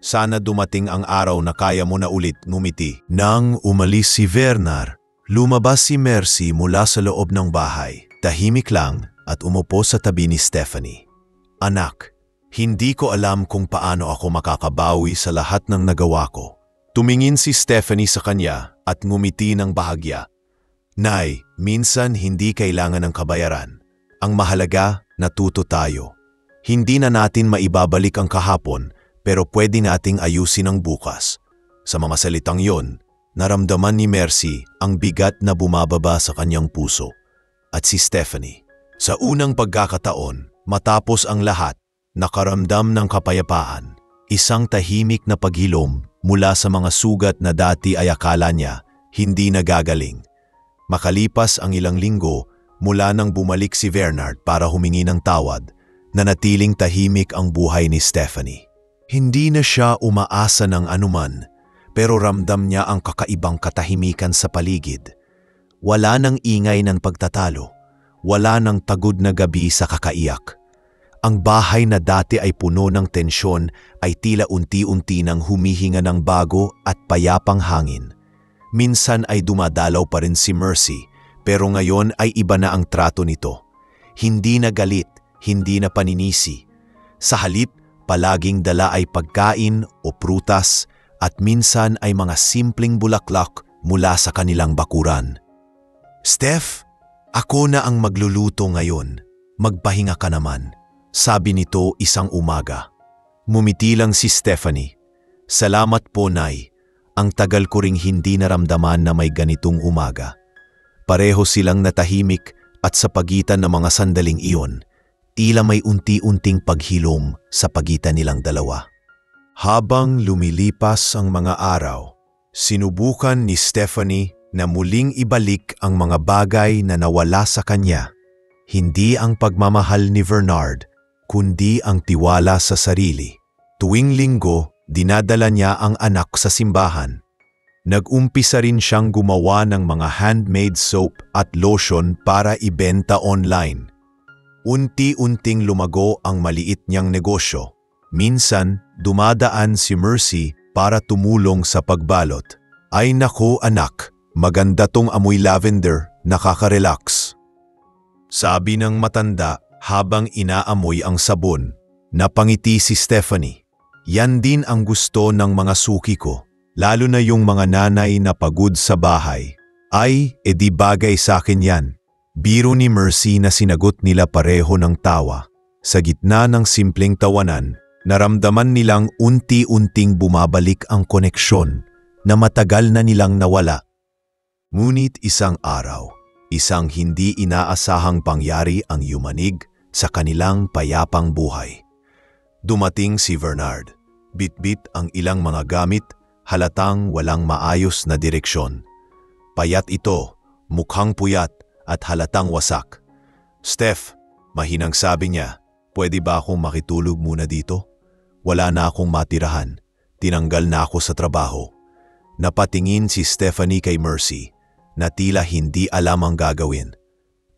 Sana dumating ang araw na kaya mo na ulit ngumiti. Nang umalis si Bernard, lumabas si Mercy mula sa loob ng bahay. Tahimik lang at umupo sa tabi ni Stephanie. Anak, hindi ko alam kung paano ako makakabawi sa lahat ng nagawa ko. Tumingin si Stephanie sa kanya at ngumiti ng bahagya. Nay, minsan hindi kailangan ng kabayaran. Ang mahalaga, natuto tayo. Hindi na natin maibabalik ang kahapon, pero pwede nating ayusin ang bukas. Sa mga salitang yon, naramdaman ni Mercy ang bigat na bumababa sa kanyang puso. At si Stephanie, sa unang pagkakataon, matapos ang lahat, nakaramdam ng kapayapaan. Isang tahimik na paghilom mula sa mga sugat na dati ay akala niya hindi nagagaling. Makalipas ang ilang linggo, mula nang bumalik si Bernard para humingi ng tawad, nanatiling tahimik ang buhay ni Stephanie. Hindi na siya umaasa ng anuman, pero ramdam niya ang kakaibang katahimikan sa paligid. Wala nang ingay ng pagtatalo, wala nang tagod na gabi sa kakaiyak. Ang bahay na dati ay puno ng tensyon ay tila unti-unti nang humihinga ng bago at payapang hangin. Minsan ay dumadalaw pa rin si Mercy, pero ngayon ay iba na ang trato nito. Hindi na galit, hindi na paninisi. Sa halip, palaging dala ay pagkain o prutas at minsan ay mga simpleng bulaklak mula sa kanilang bakuran. Steph, ako na ang magluluto ngayon. Magpahinga ka naman, sabi nito isang umaga. Mumiti lang si Stephanie. Salamat po, Nay. Ang tagal ko ring hindi naramdaman na may ganitong umaga. Pareho silang natahimik at sa pagitan ng mga sandaling iyon, tila may unti-unting paghilom sa pagitan nilang dalawa. Habang lumilipas ang mga araw, sinubukan ni Stephanie na muling ibalik ang mga bagay na nawala sa kanya. Hindi ang pagmamahal ni Bernard, kundi ang tiwala sa sarili. Tuwing linggo, dinadala niya ang anak sa simbahan. Nag-umpisa rin siyang gumawa ng mga handmade soap at lotion para ibenta online. Unti-unting lumago ang maliit niyang negosyo. Minsan, dumadaan si Mercy para tumulong sa pagbalot. Ay naku anak, maganda tong amoy lavender, nakaka-relax. Sabi ng matanda habang inaamoy ang sabon. Napangiti si Stephanie. Yan din ang gusto ng mga suki ko. Lalo na yung mga nanay na pagod sa bahay. Ay, edi bagay sa akin yan. Biro ni Mercy na sinagot nila pareho ng tawa. Sa gitna ng simpleng tawanan, naramdaman nilang unti-unting bumabalik ang koneksyon na matagal na nilang nawala. Ngunit isang araw, isang hindi inaasahang pangyari ang yumanig sa kanilang payapang buhay. Dumating si Bernard. Bitbit ang ilang mga gamit, halatang walang maayos na direksyon. Payat ito, mukhang puyat at halatang wasak. Steph, mahinang sabi niya, pwede ba akong makitulog muna dito? Wala na akong matirahan. Tinanggal na ako sa trabaho. Napatingin si Stephanie kay Mercy na tila hindi alam ang gagawin.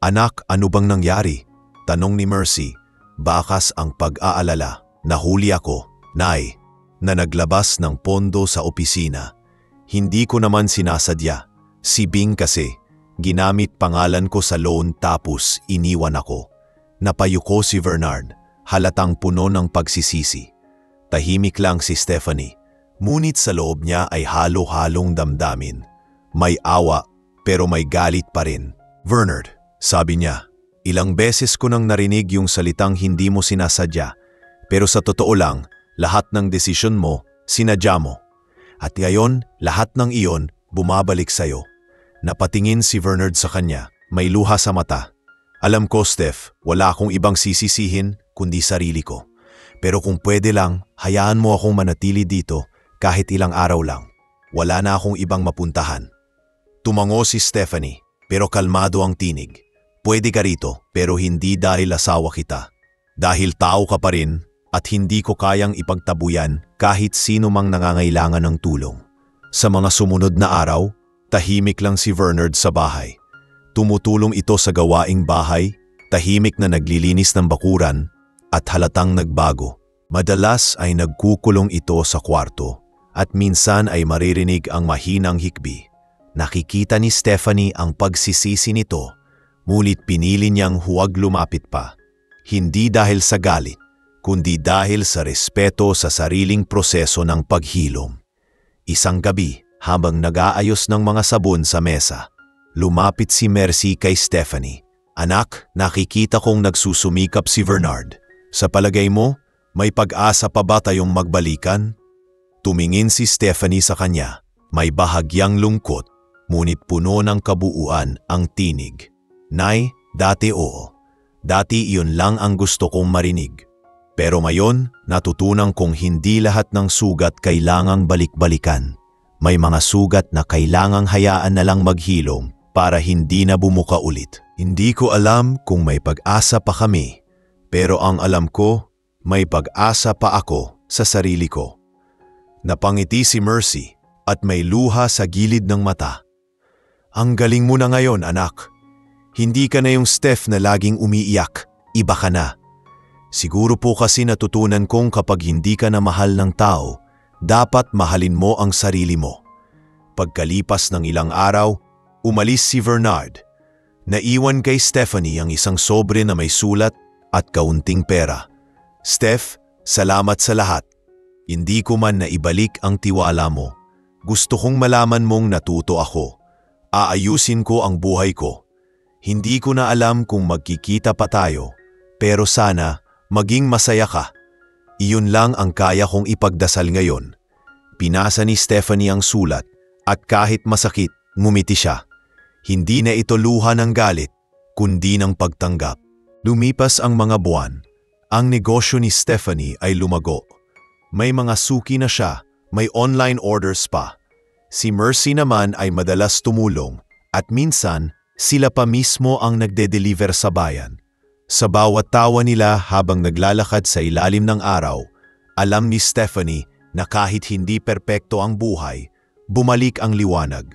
Anak, ano bang nangyari? Tanong ni Mercy, bakas ang pag-aalala. Nahuli ako, Nay, na naglabas ng pondo sa opisina. Hindi ko naman sinasadya. Si Bing kasi, ginamit pangalan ko sa loan tapos iniwan ako. Napayuko si Bernard, halatang puno ng pagsisisi. Tahimik lang si Stephanie, ngunit sa loob niya ay halo-halong damdamin. May awa pero may galit pa rin. Bernard, sabi niya, ilang beses ko nang narinig yung salitang hindi mo sinasadya, pero sa totoo lang, lahat ng desisyon mo, sinadya mo. At ngayon, lahat ng iyon, bumabalik sa'yo. Napatingin si Bernard sa kanya, may luha sa mata. Alam ko, Steph, wala akong ibang sisisihin kundi sarili ko. Pero kung pwede lang, hayaan mo akong manatili dito kahit ilang araw lang. Wala na akong ibang mapuntahan. Tumango si Stephanie, pero kalmado ang tinig. Pwede ka rito, pero hindi dahil asawa kita. Dahil tao ka pa rin, at hindi ko kayang ipagtabuyan kahit sino mang nangangailangan ng tulong. Sa mga sumunod na araw, tahimik lang si Bernard sa bahay. Tumutulong ito sa gawaing bahay, tahimik na naglilinis ng bakuran, at halatang nagbago. Madalas ay nagkukulong ito sa kwarto, at minsan ay maririnig ang mahinang hikbi. Nakikita ni Stephanie ang pagsisisi nito, ngunit pinili niyang huwag lumapit pa. Hindi dahil sa galit, kundi dahil sa respeto sa sariling proseso ng paghilom. Isang gabi, habang nag-aayos ng mga sabon sa mesa, lumapit si Mercy kay Stephanie. Anak, nakikita kong nagsusumikap si Bernard. Sa palagay mo, may pag-asa pa ba tayong magbalikan? Tumingin si Stephanie sa kanya, may bahagyang lungkot, ngunit puno ng kabuuan ang tinig. Nay, dati oo. Dati iyon lang ang gusto kong marinig. Pero ngayon, natutunan kong hindi lahat ng sugat kailangang balik-balikan. May mga sugat na kailangang hayaan na lang maghilom para hindi na bumuka ulit. Hindi ko alam kung may pag-asa pa kami, pero ang alam ko, may pag-asa pa ako sa sarili ko. Napangiti si Mercy at may luha sa gilid ng mata. Ang galing mo na ngayon, anak. Hindi ka na yung Steph na laging umiiyak, iba ka na. Siguro po kasi natutunan kong kapag hindi ka na mahal ng tao, dapat mahalin mo ang sarili mo. Pagkalipas ng ilang araw, umalis si Bernard. Naiwan kay Stephanie ang isang sobre na may sulat at kaunting pera. Steph, salamat sa lahat. Hindi ko man naibalik ang tiwala mo. Gusto kong malaman mong natuto ako. Aayusin ko ang buhay ko. Hindi ko na alam kung magkikita pa tayo, pero sana maging masaya ka. Iyon lang ang kaya kong ipagdasal ngayon. Pinasa ni Stephanie ang sulat at kahit masakit, ngumiti siya. Hindi na ito luha ng galit, kundi ng pagtanggap. Lumipas ang mga buwan. Ang negosyo ni Stephanie ay lumago. May mga suki na siya, may online orders pa. Si Mercy naman ay madalas tumulong at minsan sila pa mismo ang nagde-deliver sa bayan. Sa bawat tawa nila habang naglalakad sa ilalim ng araw, alam ni Stephanie na kahit hindi perpekto ang buhay, bumalik ang liwanag.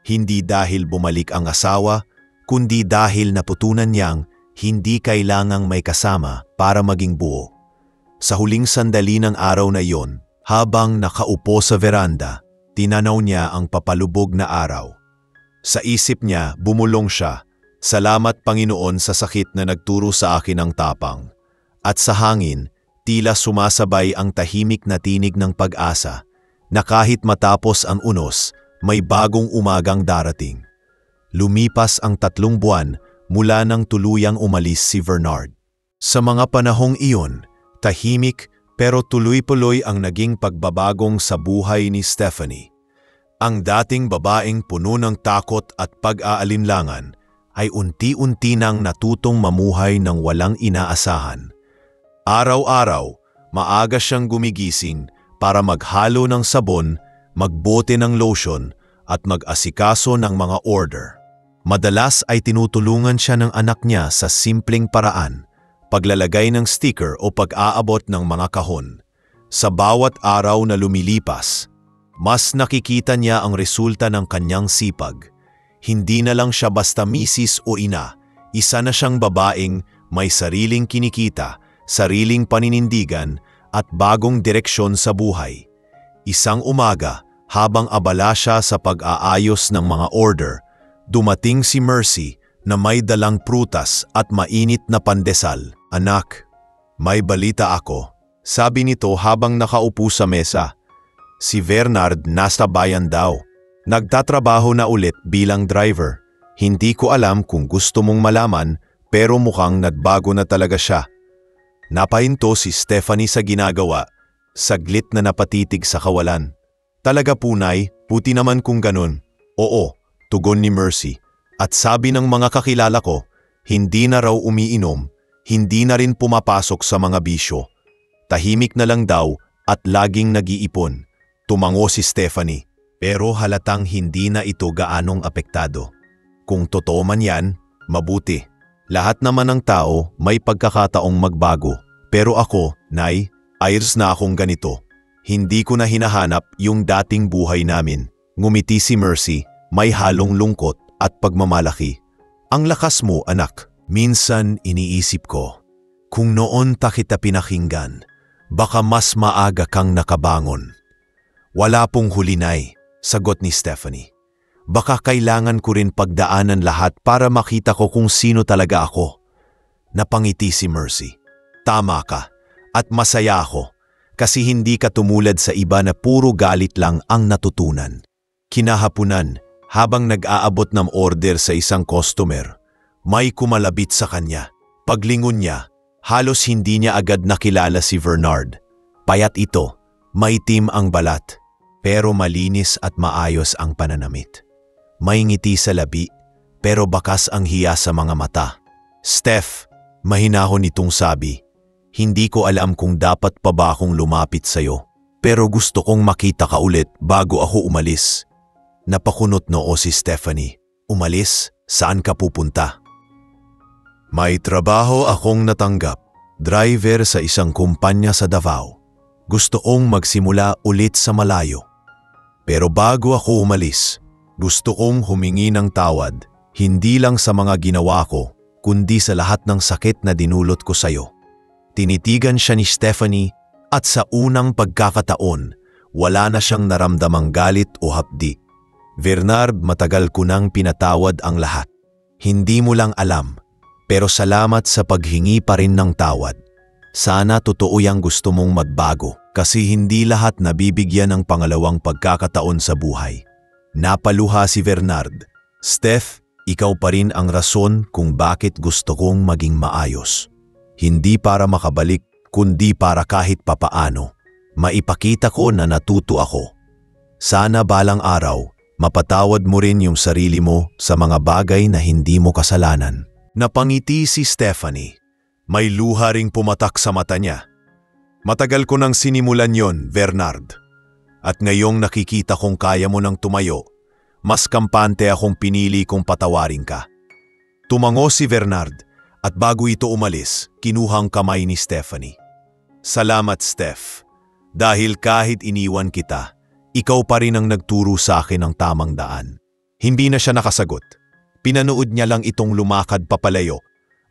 Hindi dahil bumalik ang asawa, kundi dahil naputunan niyang hindi kailangang may kasama para maging buo. Sa huling sandali ng araw na iyon, habang nakaupo sa veranda, tinanaw niya ang papalubog na araw. Sa isip niya, bumulong siya, "Salamat Panginoon sa sakit na nagturo sa akin ng tapang." At sa hangin, tila sumasabay ang tahimik na tinig ng pag-asa na kahit matapos ang unos, may bagong umagang darating. Lumipas ang 3 buwan mula nang tuluyang umalis si Bernard. Sa mga panahong iyon, tahimik pero tuloy-tuloy ang naging pagbabagong sa buhay ni Stephanie. Ang dating babaeng puno ng takot at pag-aalinlangan ay unti-unti nang natutong mamuhay ng walang inaasahan. Araw-araw, maaga siyang gumigising para maghalo ng sabon, magbote ng lotion at mag-asikaso ng mga order. Madalas ay tinutulungan siya ng anak niya sa simpleng paraan, paglalagay ng sticker o pag-aabot ng mga kahon. Sa bawat araw na lumilipas, mas nakikita niya ang resulta ng kanyang sipag. Hindi na lang siya basta misis o ina, isa na siyang babaeng may sariling kinikita, sariling paninindigan at bagong direksyon sa buhay. Isang umaga, habang abala siya sa pag-aayos ng mga order, dumating si Mercy na may dalang prutas at mainit na pandesal. "Anak, may balita ako," sabi nito habang nakaupo sa mesa. "Si Bernard nasa bayan daw. Nagtatrabaho na ulit bilang driver. Hindi ko alam kung gusto mong malaman pero mukhang nagbago na talaga siya." Napahinto si Stephanie sa ginagawa, saglit na napatitig sa kawalan. "Talaga punay, puti naman kung ganun." "Oo," tugon ni Mercy. "At sabi ng mga kakilala ko, hindi na raw umiinom, hindi na rin pumapasok sa mga bisyo. Tahimik na lang daw at laging nag-iipon." Tumango si Stephanie, pero halatang hindi na ito gaanong apektado. Kung totoo man yan, mabuti. Lahat naman ng tao may pagkakataong magbago. Pero ako, Nay, ayos na akong ganito. Hindi ko na hinahanap yung dating buhay namin. Ngumiti si Mercy, may halong lungkot at pagmamalaki. "Ang lakas mo, anak." Minsan iniisip ko, kung noon ta kita pinakinggan, baka mas maaga kang nakabangon. "Wala pong huli, Nay," sagot ni Stephanie. "Baka kailangan ko rin pagdaanan lahat para makita ko kung sino talaga ako." Napangiti si Mercy. "Tama ka, at masaya ako, kasi hindi ka tumulad sa iba na puro galit lang ang natutunan." Kinahapunan, habang nag-aabot ng order sa isang customer, may kumalabit sa kanya. Paglingon niya, halos hindi niya agad nakilala si Bernard. Payat ito, maitim ang balat, pero malinis at maayos ang pananamit. May ngiti sa labi, pero bakas ang hiya sa mga mata. "Steph," mahinahon nitong sabi, "hindi ko alam kung dapat pa ba akong lumapit sa'yo, pero gusto kong makita ka ulit bago ako umalis." Napakunot noo si Stephanie. "Umalis? Saan ka pupunta?" "May trabaho akong natanggap, driver sa isang kumpanya sa Davao. Gusto kong magsimula ulit sa malayo. Pero bago ako umalis, gusto kong humingi ng tawad, hindi lang sa mga ginawa ko, kundi sa lahat ng sakit na dinulot ko sa'yo." Tinitigan siya ni Stephanie at sa unang pagkakataon, wala na siyang naramdamang galit o hapdi. "Bernard, matagal ko nang pinatawad ang lahat. Hindi mo lang alam, pero salamat sa paghingi pa rin ng tawad. Sana totoo yang gusto mong magbago, kasi hindi lahat nabibigyan ng pangalawang pagkakataon sa buhay." Napaluha si Bernard. "Steph, ikaw pa rin ang rason kung bakit gusto kong maging maayos. Hindi para makabalik, kundi para kahit papaano maipakita ko na natuto ako. Sana balang araw, mapatawad mo rin yung sarili mo sa mga bagay na hindi mo kasalanan." Napangiti si Stephanie. May luha ring pumatak sa mata niya. "Matagal ko nang sinimulan yon, Bernard. At ngayong nakikita kong kaya mo nang tumayo, mas kampante akong pinili kong patawarin ka." Tumango si Bernard at bago ito umalis, kinuhang kamay ni Stephanie. "Salamat, Steph. Dahil kahit iniwan kita, Ikaw pa rin ang nagturo sa akin ng tamang daan. Hindi na siya nakasagot. Pinanood niya lang itong lumakad papalayo.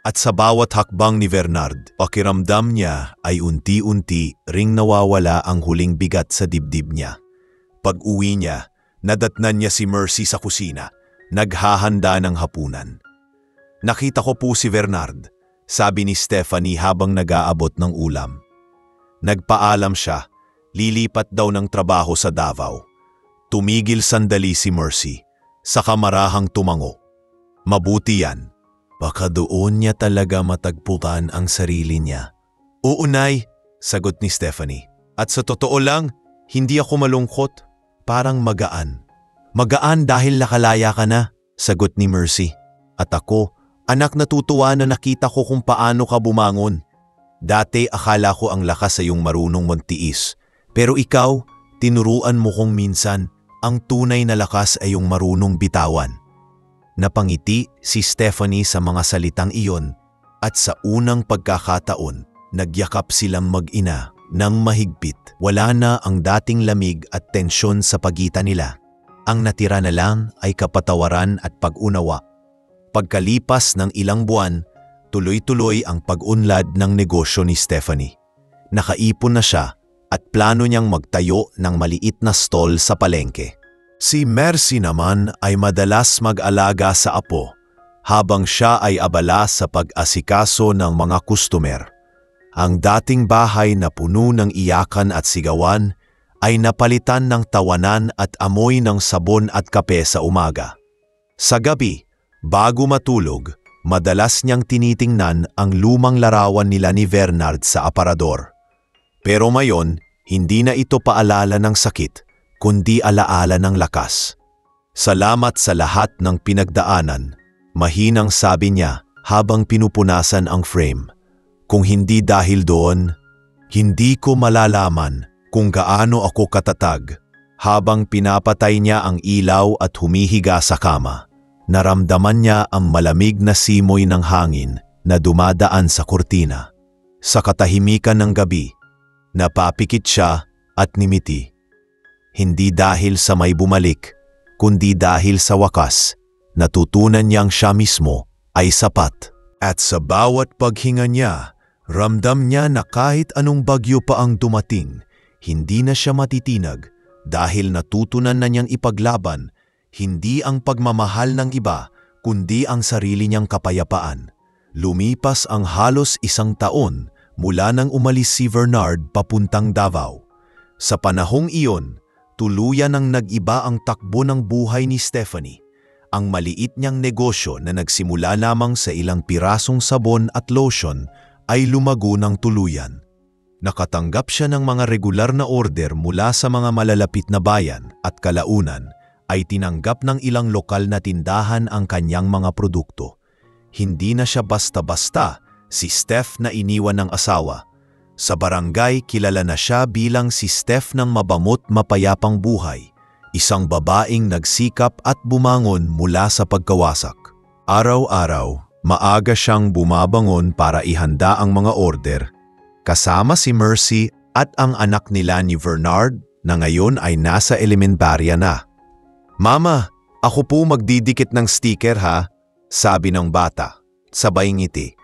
At sa bawat hakbang ni Bernard, pakiramdam niya ay unti-unti ring nawawala ang huling bigat sa dibdib niya. Pag-uwi niya, nadatnan niya si Mercy sa kusina, naghahanda ng hapunan. Nakita ko po si Bernard, sabi ni Stephanie habang nag-aabot ng ulam. Nagpaalam siya, lilipat daw ng trabaho sa Davao. Tumigil sandali si Mercy, saka marahang tumango. Mabuti yan. Baka doon niya talaga matagpuan ang sarili niya. Oo, Nay, sagot ni Stephanie. At sa totoo lang, hindi ako malungkot, parang magaan. Magaan dahil nakalaya ka na, sagot ni Mercy. At ako, anak, natutuwa na nakita ko kung paano ka bumangon. Dati akala ko ang lakas ay yung marunong magtiis. Pero ikaw, tinuruan mo kong minsan, ang tunay na lakas ay yung marunong bitawan. Napangiti si Stephanie sa mga salitang iyon at sa unang pagkakataon, nagyakap silang mag-ina ng mahigpit. Wala na ang dating lamig at tensyon sa pagitan nila. Ang natira na lang ay kapatawaran at pag-unawa. Pagkalipas ng ilang buwan, tuloy-tuloy ang pag-unlad ng negosyo ni Stephanie. Nakaipon na siya at plano niyang magtayo ng maliit na stall sa palengke. Si Mercy naman ay madalas mag-alaga sa apo habang siya ay abala sa pag-asikaso ng mga kustomer. Ang dating bahay na puno ng iyakan at sigawan ay napalitan ng tawanan at amoy ng sabon at kape sa umaga. Sa gabi, bago matulog, madalas niyang tinitingnan ang lumang larawan nila ni Bernard sa aparador. Pero ngayon, hindi na ito paalala ng sakit, kundi alaala ng lakas. Salamat sa lahat ng pinagdaanan, mahinang sabi niya habang pinupunasan ang frame. Kung hindi dahil doon, hindi ko malalaman kung gaano ako katatag. Habang pinapatay niya ang ilaw at humihiga sa kama, naramdaman niya ang malamig na simoy ng hangin na dumadaan sa kurtina. Sa katahimikan ng gabi, napapikit siya at nimiti. Hindi dahil sa may bumalik, kundi dahil sa wakas, natutunan niyang siya mismo ay sapat. At sa bawat paghinga niya, ramdam niya na kahit anong bagyo pa ang dumating, hindi na siya matitinag dahil natutunan na niyang ipaglaban hindi ang pagmamahal ng iba, kundi ang sarili niyang kapayapaan. Lumipas ang halos 1 taon mula nang umalis si Bernard papuntang Davao. Sa panahong iyon, tuluyan ang nag-iba ang takbo ng buhay ni Stephanie. Ang maliit niyang negosyo na nagsimula lamang sa ilang pirasong sabon at lotion ay lumago ng tuluyan. Nakatanggap siya ng mga regular na order mula sa mga malalapit na bayan at kalaunan ay tinanggap ng ilang lokal na tindahan ang kanyang mga produkto. Hindi na siya basta-basta si Steph na iniwan ng asawa. Sa barangay, kilala na siya bilang si Steph ng mabamot mapayapang buhay, isang babaeng nagsikap at bumangon mula sa pagkawasak. Araw-araw, maaga siyang bumabangon para ihanda ang mga order, kasama si Mercy at ang anak nila ni Bernard na ngayon ay nasa elementarya na. "Mama, ako po magdidikit ng sticker ha," sabi ng bata, sabay ngiti.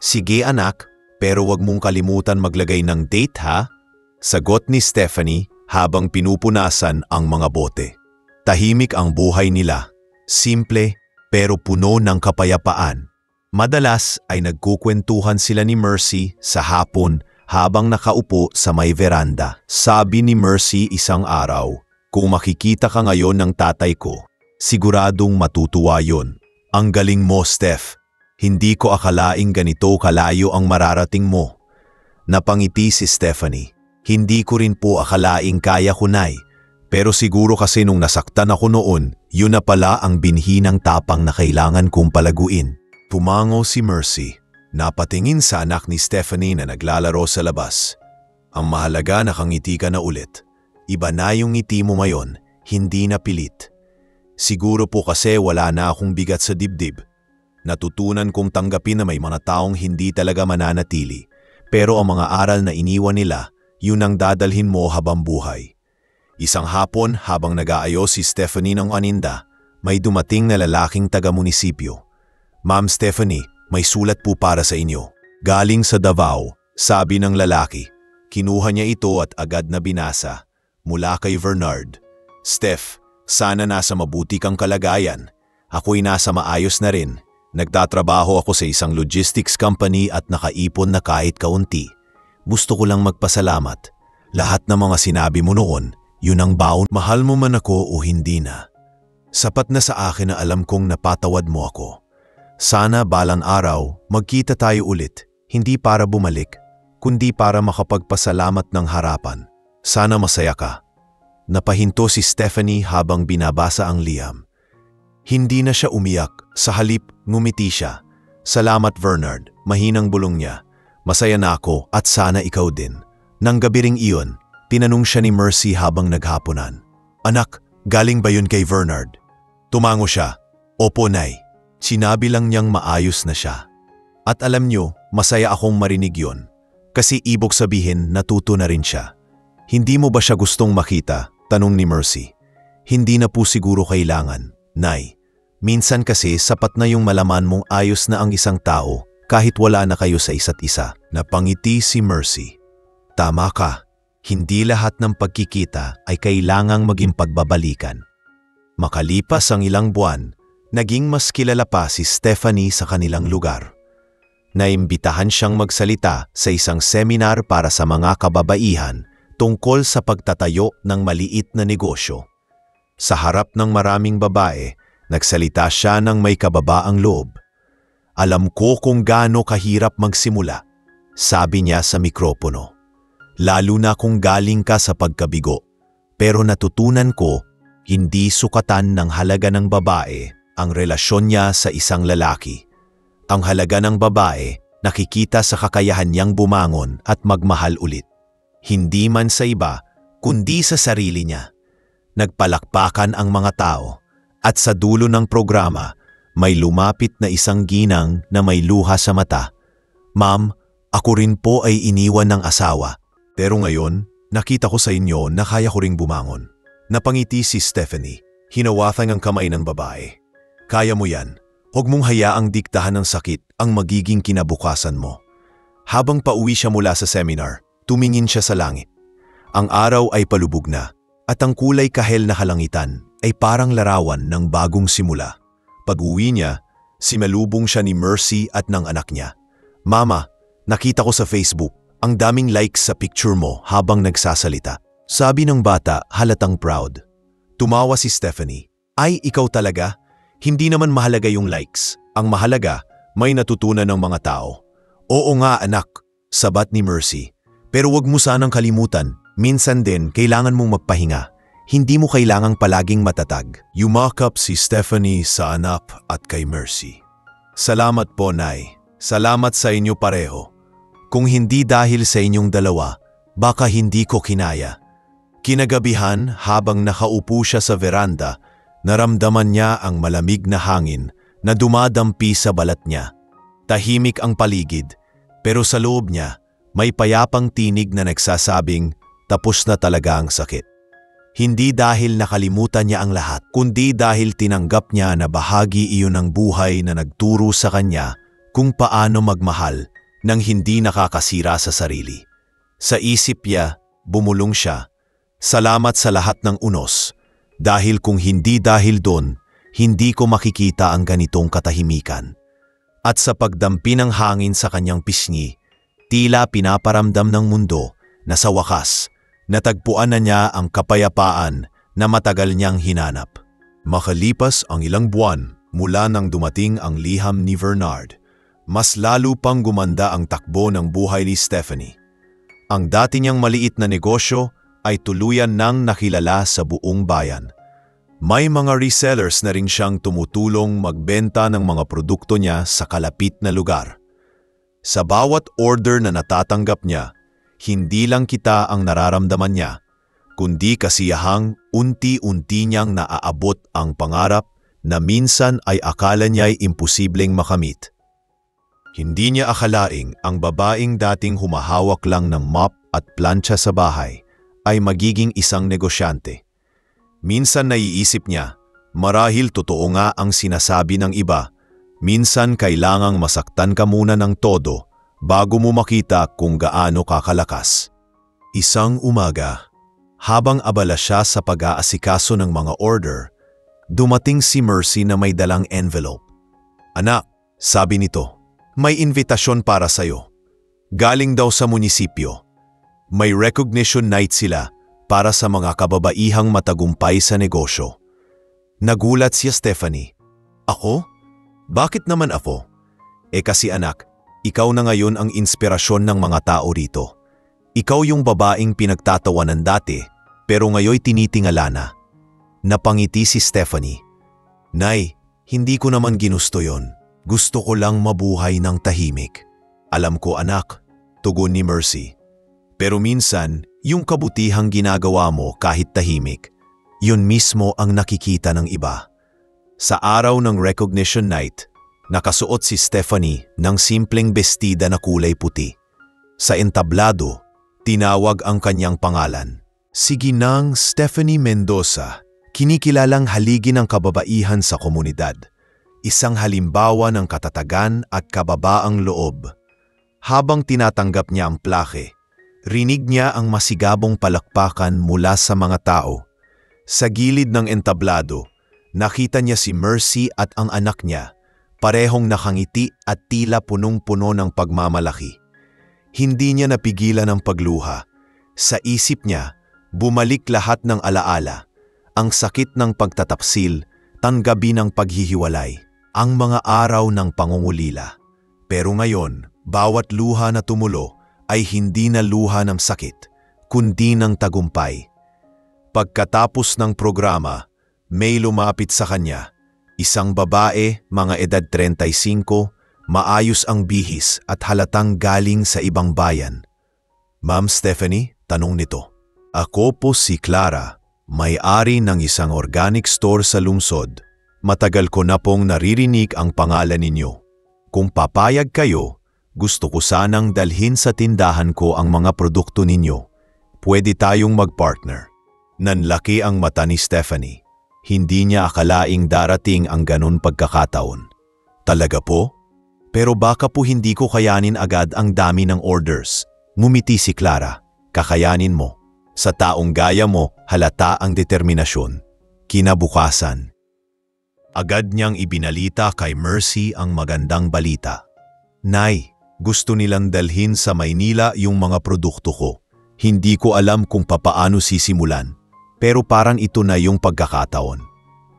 "Sige anak, pero wag mong kalimutan maglagay ng date ha," sagot ni Stephanie habang pinupunasan ang mga bote. Tahimik ang buhay nila, simple pero puno ng kapayapaan. Madalas ay nagkukwentuhan sila ni Mercy sa hapon habang nakaupo sa may veranda. Sabi ni Mercy isang araw, "Kung makikita ka ngayon ng tatay ko, siguradong matutuwa yon. Ang galing mo, Steph. Hindi ko akalaing ganito kalayo ang mararating mo." Napangiti si Stephanie. "Hindi ko rin po akalaing kaya ko, Nay. Pero siguro kasi nung nasaktan ako noon, yun na pala ang binhi ng tapang na kailangan kong palaguin." Pumango si Mercy. Napatingin sa anak ni Stephanie na naglalaro sa labas. "Ang mahalaga, nakangiti ka na ulit. Iba na yung ngiti mo ngayon, hindi na pilit. Siguro po kasi wala na akong bigat sa dibdib. Natutunan kong tanggapin na may mga taong hindi talaga mananatili, pero ang mga aral na iniwan nila, yun ang dadalhin mo habang buhay. Isang hapon habang nag-aayos si Stephanie ng aninda, may dumating na lalaking taga-munisipyo. "Ma'am Stephanie, may sulat po para sa inyo. Galing sa Davao," sabi ng lalaki. Kinuha niya ito at agad na binasa. Mula kay Bernard. "Steph, sana nasa mabuti kang kalagayan. Ako'y nasa maayos na rin. Nagtatrabaho ako sa isang logistics company at nakaipon na kahit kaunti. Gusto ko lang magpasalamat. Lahat ng mga sinabi mo noon, yun ang baon. Mahal mo man ako o hindi na. Sapat na sa akin na alam kong napatawad mo ako. Sana balang araw, magkita tayo ulit, hindi para bumalik, kundi para makapagpasalamat ng harapan. Sana masaya ka." Napahinto si Stephanie habang binabasa ang liham. Hindi na siya umiyak, sa halip ngumiti siya. "Salamat Bernard," mahinang bulong niya. "Masaya na ako at sana ikaw din." Nang gabi ring iyon, tinanong siya ni Mercy habang naghapunan. "Anak, galing ba yun kay Bernard?" Tumango siya. "Opo, Nay." Sinabi lang niyang maayos na siya. At alam niyo, masaya akong marinig yon. Kasi ibig sabihin natuto na rin siya. "Hindi mo ba siya gustong makita?" tanong ni Mercy. "Hindi na po siguro kailangan, Nay. Minsan kasi sapat na yung malaman mong ayos na ang isang tao kahit wala na kayo sa isa't isa." Napangiti si Mercy. "Tama ka. Hindi lahat ng pagkikita ay kailangang maging pagbabalikan." Makalipas ang ilang buwan, naging mas kilala pa si Stephanie sa kanilang lugar. Naimbitahan siyang magsalita sa isang seminar para sa mga kababaihan tungkol sa pagtatayo ng maliit na negosyo. Sa harap ng maraming babae, nagsalita siya ng may kababaang loob. "Alam ko kung gaano kahirap magsimula," sabi niya sa mikropono. "Lalo na kung galing ka sa pagkabigo. Pero natutunan ko, hindi sukatan ng halaga ng babae ang relasyon niya sa isang lalaki. Ang halaga ng babae nakikita sa kakayahan niyang bumangon at magmahal ulit. Hindi man sa iba, kundi sa sarili niya." Nagpalakpakan ang mga tao at sa dulo ng programa, may lumapit na isang ginang na may luha sa mata. "Ma'am, ako rin po ay iniwan ng asawa. Pero ngayon, nakita ko sa inyo na kaya ko ring bumangon." Napangiti si Stephanie. Hinawakan ang kamay ng babae. "Kaya mo yan. Huwag mong hayaang diktahan ng sakit ang magiging kinabukasan mo." Habang pauwi siya mula sa seminar, tumingin siya sa langit. Ang araw ay palubog na at ang kulay kahel na kalangitan ay parang larawan ng bagong simula. Pag-uwi niya, simalubong siya ni Mercy at ng anak niya. "Mama, nakita ko sa Facebook, ang daming likes sa picture mo habang nagsasalita." Sabi ng bata halatang proud. Tumawa si Stephanie. "Ay, ikaw talaga? Hindi naman mahalaga yung likes. Ang mahalaga, may natutunan ng mga tao." "Oo nga anak," sabat ni Mercy. "Pero wag mo sanang kalimutan, minsan din kailangan mong magpahinga. Hindi mo kailangang palaging matatag." Yumakap si Stephanie sa anak at kay Mercy. "Salamat po, Nay. Salamat sa inyo pareho. Kung hindi dahil sa inyong dalawa, baka hindi ko kinaya." Kinagabihan habang nakaupo siya sa veranda, naramdaman niya ang malamig na hangin na dumadampi sa balat niya. Tahimik ang paligid, pero sa loob niya, may payapang tinig na nagsasabing, tapos na talaga ang sakit. Hindi dahil nakalimutan niya ang lahat, kundi dahil tinanggap niya na bahagi iyon ng buhay na nagturo sa kanya kung paano magmahal nang hindi nakakasira sa sarili. Sa isip niya, bumulong siya, "Salamat sa lahat ng unos, dahil kung hindi dahil doon, hindi ko makikita ang ganitong katahimikan." At sa pagdampi ng hangin sa kanyang pisngi, tila pinaparamdam ng mundo na sa wakas, natagpuan na niya ang kapayapaan na matagal niyang hinanap. Makalipas ang ilang buwan mula nang dumating ang liham ni Bernard, mas lalo pang gumanda ang takbo ng buhay ni Stephanie. Ang dati niyang maliit na negosyo ay tuluyan nang nakilala sa buong bayan. May mga resellers na rin siyang tumutulong magbenta ng mga produkto niya sa kalapit na lugar. Sa bawat order na natatanggap niya, hindi lang kita ang nararamdaman niya, kundi kasiyahang unti-unti niyang naaabot ang pangarap na minsan ay akala niya'y imposibleng makamit. Hindi niya akalaing ang babaeng dating humahawak lang ng mop at plancha sa bahay ay magiging isang negosyante. Minsan naiisip niya, marahil totoo nga ang sinasabi ng iba, minsan kailangang masaktan ka muna ng todo bago mo makita kung gaano kakalakas. Isang umaga, habang abala siya sa pag-aasikaso ng mga order, dumating si Mercy na may dalang envelope. "Anak," sabi nito, "may invitasyon para sa'yo. Galing daw sa munisipyo. May recognition night sila para sa mga kababaihang matagumpay sa negosyo." Nagulat si Stephanie. "Ako? Bakit naman ako?" Kasi anak, ikaw na ngayon ang inspirasyon ng mga tao rito. Ikaw yung babaeng pinagtatawanan dati, pero ngayoy tinitingala na. Napangiti si Stephanie. "Nay, hindi ko naman ginusto yon. Gusto ko lang mabuhay ng tahimik." "Alam ko anak," tugon ni Mercy. "Pero minsan, yung kabutihang ginagawa mo kahit tahimik, yun mismo ang nakikita ng iba." Sa araw ng recognition night, nakasuot si Stephanie ng simpleng bestida na kulay puti. Sa entablado, tinawag ang kanyang pangalan. Si Ginang Stephanie Mendoza, kinikilalang haligi ng kababaihan sa komunidad. Isang halimbawa ng katatagan at kababaang loob. Habang tinatanggap niya ang plaque, rinig niya ang masigabong palakpakan mula sa mga tao. Sa gilid ng entablado, nakita niya si Mercy at ang anak niya, parehong nakangiti at tila punong-puno ng pagmamalaki. Hindi niya napigilan ang pagluha. Sa isip niya, bumalik lahat ng alaala, ang sakit ng pagtatapsil, ang gabi ng paghihiwalay, ang mga araw ng pangungulila. Pero ngayon, bawat luha na tumulo ay hindi na luha ng sakit, kundi ng tagumpay. Pagkatapos ng programa, may lumapit sa kanya. Isang babae, mga edad 35, maayos ang bihis at halatang galing sa ibang bayan. "Ma'am Stephanie?" tanong nito. "Ako po si Clara, may-ari ng isang organic store sa lungsod. Matagal ko na pong naririnig ang pangalan ninyo. Kung papayag kayo, gusto ko sanang dalhin sa tindahan ko ang mga produkto ninyo. Pwede tayong mag-partner." Nanlaki ang mata ni Stephanie. Hindi niya akalaing darating ang ganun pagkakataon. "Talaga po? Pero baka po hindi ko kayanin agad ang dami ng orders." Ngumiti si Clara. "Kakayanin mo. Sa taong gaya mo, halata ang determinasyon." Kinabukasan, agad niyang ibinalita kay Mercy ang magandang balita. "Nay, gusto nilang dalhin sa Maynila yung mga produkto ko. Hindi ko alam kung papaano sisimulan, pero parang ito na yung pagkakataon."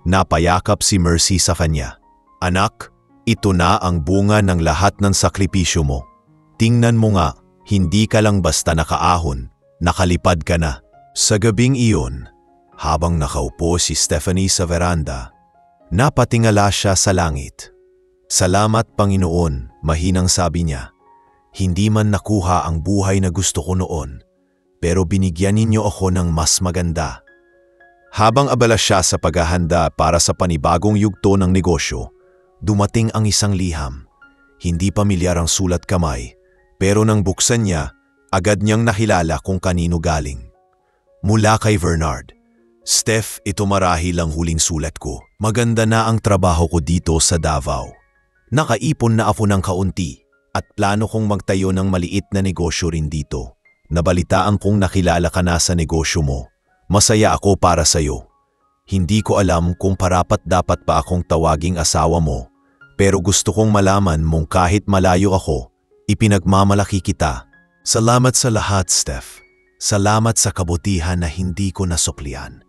Napayakap si Mercy sa kanya. "Anak, ito na ang bunga ng lahat ng sakripisyo mo. Tingnan mo nga, hindi ka lang basta nakaahon, nakalipad ka na." Sa gabing iyon, habang nakaupo si Stephanie sa veranda, napatingala siya sa langit. "Salamat Panginoon," mahinang sabi niya. "Hindi man nakuha ang buhay na gusto ko noon, pero binigyan ninyo ako ng mas maganda." Habang abala siya sa paghahanda para sa panibagong yugto ng negosyo, dumating ang isang liham. Hindi pamilyar ang sulat kamay, pero nang buksan niya, agad niyang nakilala kung kanino galing. Mula kay Bernard. "Steph, ito marahil ang huling sulat ko. Maganda na ang trabaho ko dito sa Davao. Nakaipon na ako ng kaunti at plano kong magtayo ng maliit na negosyo rin dito. Nabalitaan kong nakilala ka na sa negosyo mo. Masaya ako para sa'yo. Hindi ko alam kung parapat-dapat pa akong tawaging asawa mo, pero gusto kong malaman mong kahit malayo ako, ipinagmamalaki kita. Salamat sa lahat, Steph. Salamat sa kabutihan na hindi ko nasuklian.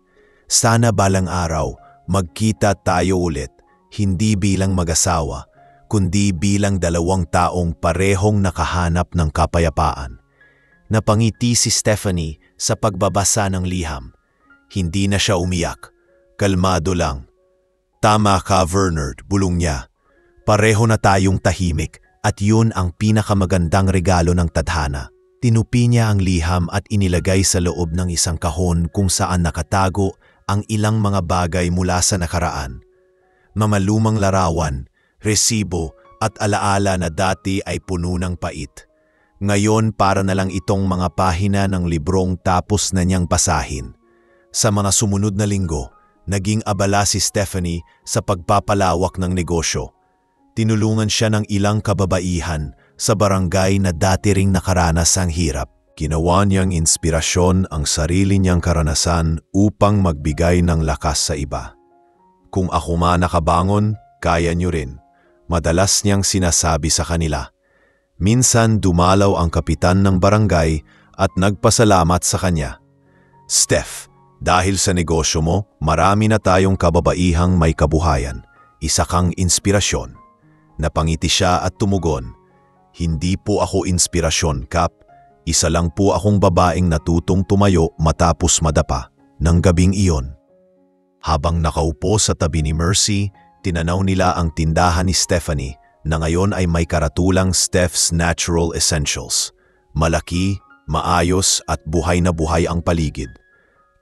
Sana balang araw, magkita tayo ulit, hindi bilang mag-asawa, kundi bilang dalawang taong parehong nakahanap ng kapayapaan." Napangiti si Stephanie sa pagbabasa ng liham. Hindi na siya umiyak. Kalmado lang. "Tama ka, Bernard," bulong niya. "Pareho na tayong tahimik at yun ang pinakamagandang regalo ng tadhana." Tinupi niya ang liham at inilagay sa loob ng isang kahon kung saan nakatago ang ilang mga bagay mula sa nakaraan. Mamalumang larawan, resibo at alaala na dati ay puno ng pait. Ngayon para na lang itong mga pahina ng librong tapos na niyang basahin. Sa mga sumunod na linggo, naging abala si Stephanie sa pagpapalawak ng negosyo. Tinulungan siya ng ilang kababaihan sa barangay na dati ring nakaranas ang hirap. Ginawa niyang inspirasyon ang sarili niyang karanasan upang magbigay ng lakas sa iba. Kung ako man nakabangon, kaya niyo rin. Madalas niyang sinasabi sa kanila. Minsan dumalaw ang kapitan ng barangay at nagpasalamat sa kanya. Steph, dahil sa negosyo mo, marami na tayong kababaihang may kabuhayan. Isa kang inspirasyon. Napangiti siya at tumugon. Hindi po ako inspirasyon, Kap. Isa lang po akong babaeng natutong tumayo matapos madapa ng gabing iyon. Habang nakaupo sa tabi ni Mercy, tinanaw nila ang tindahan ni Stephanie na ngayon ay may karatulang Steph's Natural Essentials. Malaki, maayos at buhay na buhay ang paligid.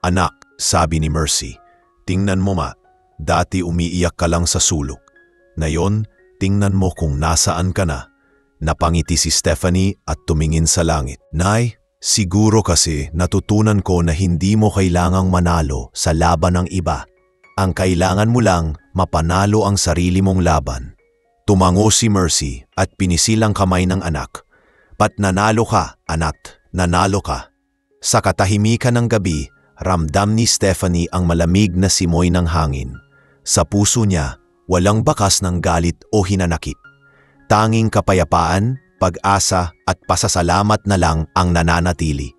Anak, sabi ni Mercy, tingnan mo ma, dati umiiyak ka lang sa sulok. Ngayon, tingnan mo kung nasaan ka na. Napangiti si Stephanie at tumingin sa langit. Nay, siguro kasi natutunan ko na hindi mo kailangang manalo sa laban ng iba. Ang kailangan mo lang mapanalo ang sarili mong laban. Tumango si Mercy at pinisil ang kamay ng anak. Pat nanalo ka, anak, nanalo ka. Sa katahimikan ng gabi, ramdam ni Stephanie ang malamig na simoy ng hangin. Sa puso niya, walang bakas ng galit o hinanakit. Tanging kapayapaan, pag-asa at pasasalamat na lang ang nananatili.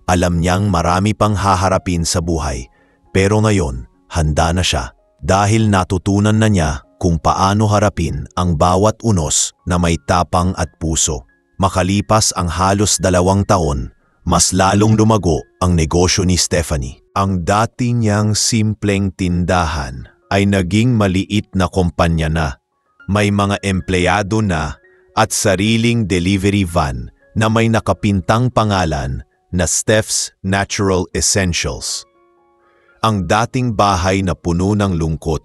Alam niyang marami pang haharapin sa buhay, pero ngayon, handa na siya dahil natutunan na niya kung paano harapin ang bawat unos na may tapang at puso. Makalipas ang halos 2 taon, mas lalong lumago ang negosyo ni Stephanie. Ang dati niyang simpleng tindahan ay naging maliit na kumpanya na. May mga empleyado na at sariling delivery van na may nakapintang pangalan na Steph's Natural Essentials. Ang dating bahay na puno ng lungkot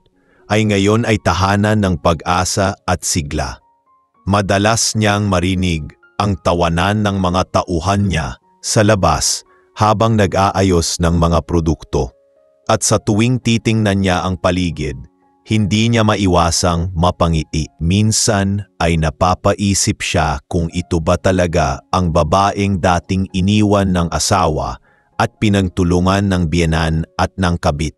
ay ngayon ay tahanan ng pag-asa at sigla. Madalas niyang marinig ang tawanan ng mga tauhan niya sa labas habang nag-aayos ng mga produkto. At sa tuwing titingnan niya ang paligid, hindi niya maiwasang mapangiti. Minsan ay napapaisip siya kung ito ba talaga ang babaeng dating iniwan ng asawa at pinagtulungan ng biyenan at ng kabit.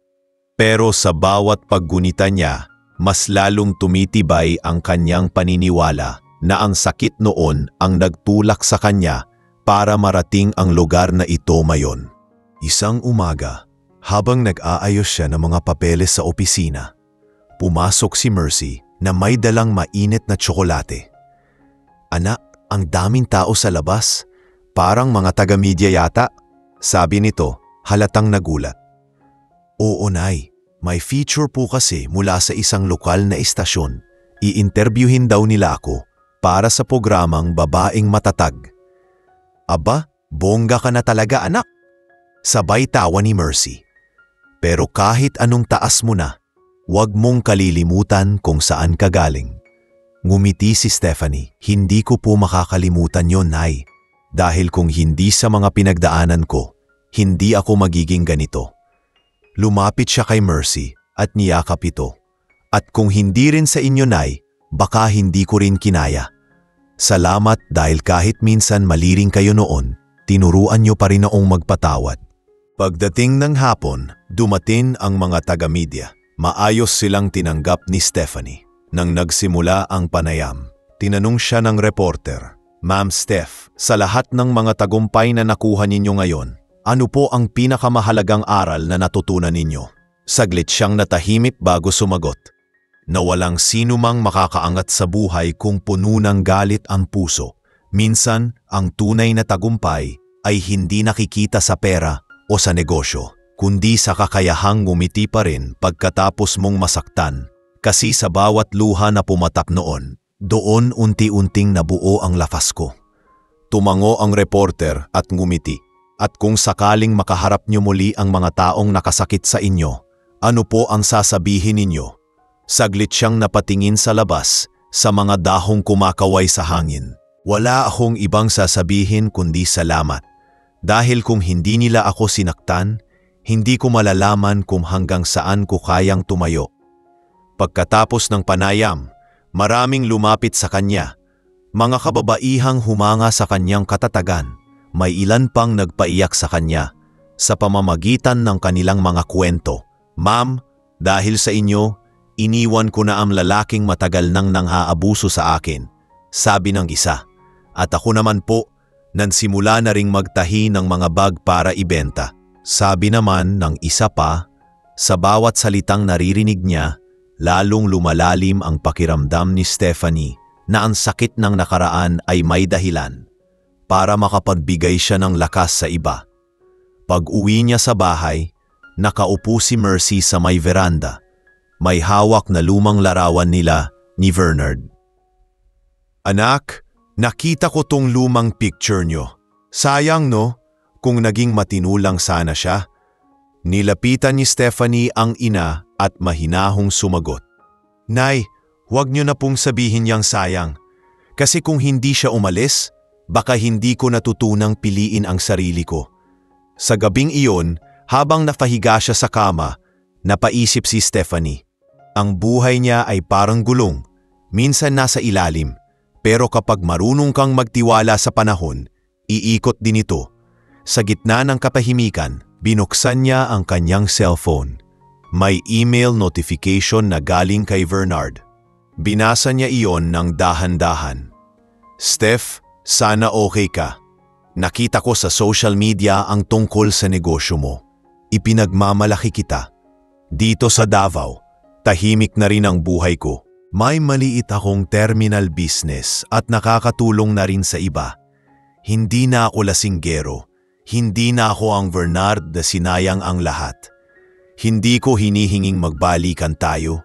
Pero sa bawat paggunita niya, mas lalong tumitibay ang kanyang paniniwala na ang sakit noon ang nagtulak sa kanya para marating ang lugar na ito mayon. Isang umaga, habang nag-aayos siya ng mga papeles sa opisina, pumasok si Mercy na may dalang mainit na tsokolate. Anak, ang daming tao sa labas. Parang mga taga-media yata. Sabi nito, halatang nagulat. Oo, Nay. May feature po kasi mula sa isang lokal na istasyon. I-interviewin daw nila ako para sa programang Babaeng Matatag. Aba, bongga ka na talaga, anak. Sabay tawa ni Mercy. Pero kahit anong taas mo na, huwag mong kalilimutan kung saan ka galing. Ngumiti si Stephanie. Hindi ko po makakalimutan yon, Nay. Dahil kung hindi sa mga pinagdaanan ko, hindi ako magiging ganito. Lumapit siya kay Mercy at niyakap ito. At kung hindi rin sa inyo, Nay, baka hindi ko rin kinaya. Salamat dahil kahit minsan mali rin kayo noon, tinuruan niyo pa rin akong magpatawad. Pagdating ng hapon, dumating ang mga taga-media. Maayos silang tinanggap ni Stephanie. Nang nagsimula ang panayam, tinanong siya ng reporter, Ma'am Steph, sa lahat ng mga tagumpay na nakuha ninyo ngayon, ano po ang pinakamahalagang aral na natutunan ninyo? Saglit siyang natahimik bago sumagot, na walang sino mang makakaangat sa buhay kung puno ng galit ang puso. Minsan, ang tunay na tagumpay ay hindi nakikita sa pera o sa negosyo, kundi sa kakayahang ngumiti pa rin pagkatapos mong masaktan. Kasi sa bawat luha na pumatak noon, doon unti-unting nabuo ang lakas ko. Tumango ang reporter at ngumiti. At kung sakaling makaharap niyo muli ang mga taong nakasakit sa inyo, ano po ang sasabihin ninyo? Saglit siyang napatingin sa labas sa mga dahong kumakaway sa hangin. Wala akong ibang sasabihin kundi salamat. Dahil kung hindi nila ako sinaktan, hindi ko malalaman kung hanggang saan ko kayang tumayo. Pagkatapos ng panayam, maraming lumapit sa kanya. Mga kababaihang humanga sa kanyang katatagan. May ilan pang nagpaiyak sa kanya sa pamamagitan ng kanilang mga kwento. Ma'am, dahil sa inyo, iniwan ko na ang lalaking matagal nang nanghaabuso sa akin, sabi ng isa. At ako naman po, nagsimula na ring magtahi ng mga bag para ibenta. Sabi naman ng isa pa, sa bawat salitang naririnig niya, lalong lumalalim ang pakiramdam ni Stephanie na ang sakit ng nakaraan ay may dahilan para makapagbigay siya ng lakas sa iba. Pag-uwi niya sa bahay, nakaupo si Mercy sa may veranda. May hawak na lumang larawan nila ni Bernard. Anak, nakita ko tong lumang picture nyo. Sayang no, kung naging matinulang sana siya. Nilapitan ni Stephanie ang ina at mahinahong sumagot. Nay, huwag nyo na pong sabihin yang sayang. Kasi kung hindi siya umalis, baka hindi ko natutunang piliin ang sarili ko. Sa gabing iyon, habang napahiga siya sa kama, napaisip si Stephanie. Ang buhay niya ay parang gulong, minsan nasa ilalim. Pero kapag marunong kang magtiwala sa panahon, iikot din ito. Sa gitna ng katahimikan, binuksan niya ang kanyang cellphone. May email notification na galing kay Bernard. Binasa niya iyon ng dahan-dahan. Steph, sana okay ka. Nakita ko sa social media ang tungkol sa negosyo mo. Ipinagmamalaki kita. Dito sa Davao, tahimik na rin ang buhay ko. May maliit akong terminal business at nakakatulong na rin sa iba. Hindi na ako lasinggero. Hindi na ako ang Bernard na sinayang ang lahat. Hindi ko hinihinging magbalikan tayo.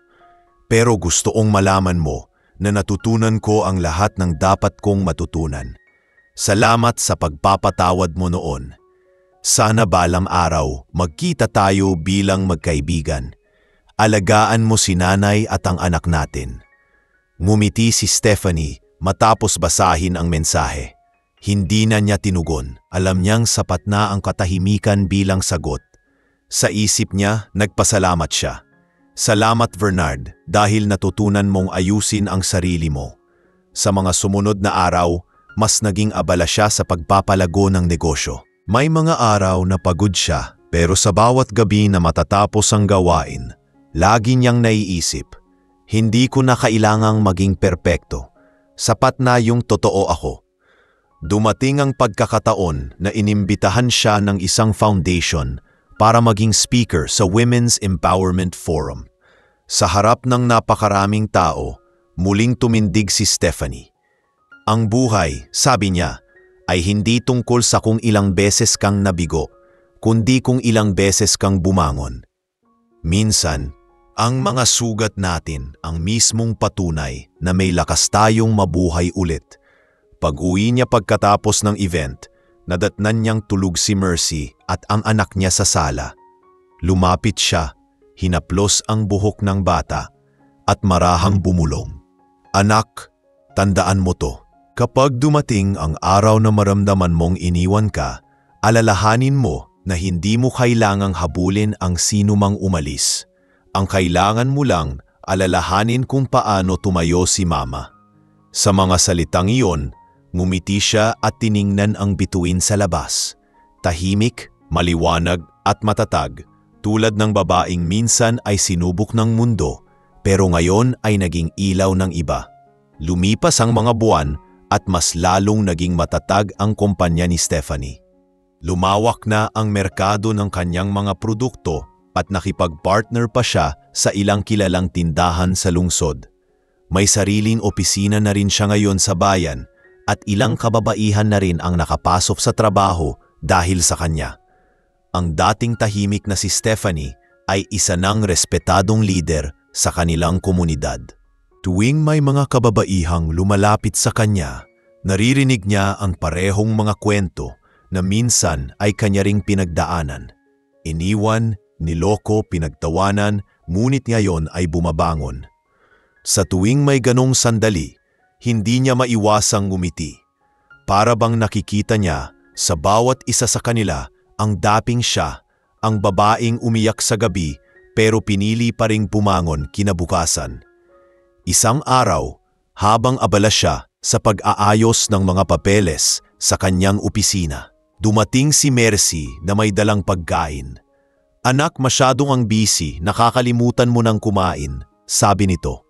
Pero gusto kong malaman mo na natutunan ko ang lahat ng dapat kong matutunan. Salamat sa pagpapatawad mo noon. Sana balang araw magkita tayo bilang magkaibigan. Alagaan mo si nanay at ang anak natin. Ngumiti si Stephanie matapos basahin ang mensahe. Hindi na niya tinugon. Alam niyang sapat na ang katahimikan bilang sagot. Sa isip niya, nagpasalamat siya. Salamat Bernard dahil natutunan mong ayusin ang sarili mo. Sa mga sumunod na araw, mas naging abala siya sa pagpapalago ng negosyo. May mga araw na pagod siya pero sa bawat gabi na matatapos ang gawain, lagi niyang naiisip, hindi ko na kailangang maging perpekto. Sapat na yung totoo ako. Dumating ang pagkakataon na inimbitahan siya ng isang foundation para maging speaker sa Women's Empowerment Forum. Sa harap ng napakaraming tao, muling tumindig si Stephanie. Ang buhay, sabi niya, ay hindi tungkol sa kung ilang beses kang nabigo, kundi kung ilang beses kang bumangon. Minsan, ang mga sugat natin ang mismong patunay na may lakas tayong mabuhay ulit. Pag-uwi niya pagkatapos ng event, nadatnan niyang tulog si Mercy at ang anak niya sa sala. Lumapit siya, hinaplos ang buhok ng bata at marahang bumulong. Anak, tandaan mo to. Kapag dumating ang araw na maramdaman mong iniwan ka, alalahanin mo na hindi mo kailangang habulin ang sino mang umalis. Ang kailangan mo lang alalahanin kung paano tumayo si Mama. Sa mga salitang iyon, ngumiti siya at tiningnan ang bituin sa labas. Tahimik, maliwanag at matatag, tulad ng babaeng minsan ay sinubok ng mundo, pero ngayon ay naging ilaw ng iba. Lumipas ang mga buwan at mas lalong naging matatag ang kumpanya ni Stephanie. Lumawak na ang merkado ng kanyang mga produkto at nakipag-partner pa siya sa ilang kilalang tindahan sa lungsod. May sariling opisina na rin siya ngayon sa bayan at ilang kababaihan na rin ang nakapasok sa trabaho dahil sa kanya. Ang dating tahimik na si Stephanie ay isa ng respetadong leader sa kanilang komunidad. Tuwing may mga kababaihang lumalapit sa kanya, naririnig niya ang parehong mga kwento na minsan ay kanya ring pinagdaanan. Iniwan, niloko, pinagtawanan, ngunit ngayon ay bumabangon. Sa tuwing may ganong sandali, hindi niya maiwasang ngumiti. Para bang nakikita niya sa bawat isa sa kanila ang daping siya, ang babaeng umiyak sa gabi pero pinili pa ring bumangon kinabukasan. Isang araw, habang abala siya sa pag-aayos ng mga papeles sa kanyang opisina, dumating si Mercy na may dalang pagkain. "Anak, masyadong ang busy, nakakalimutan mo ng kumain," sabi nito.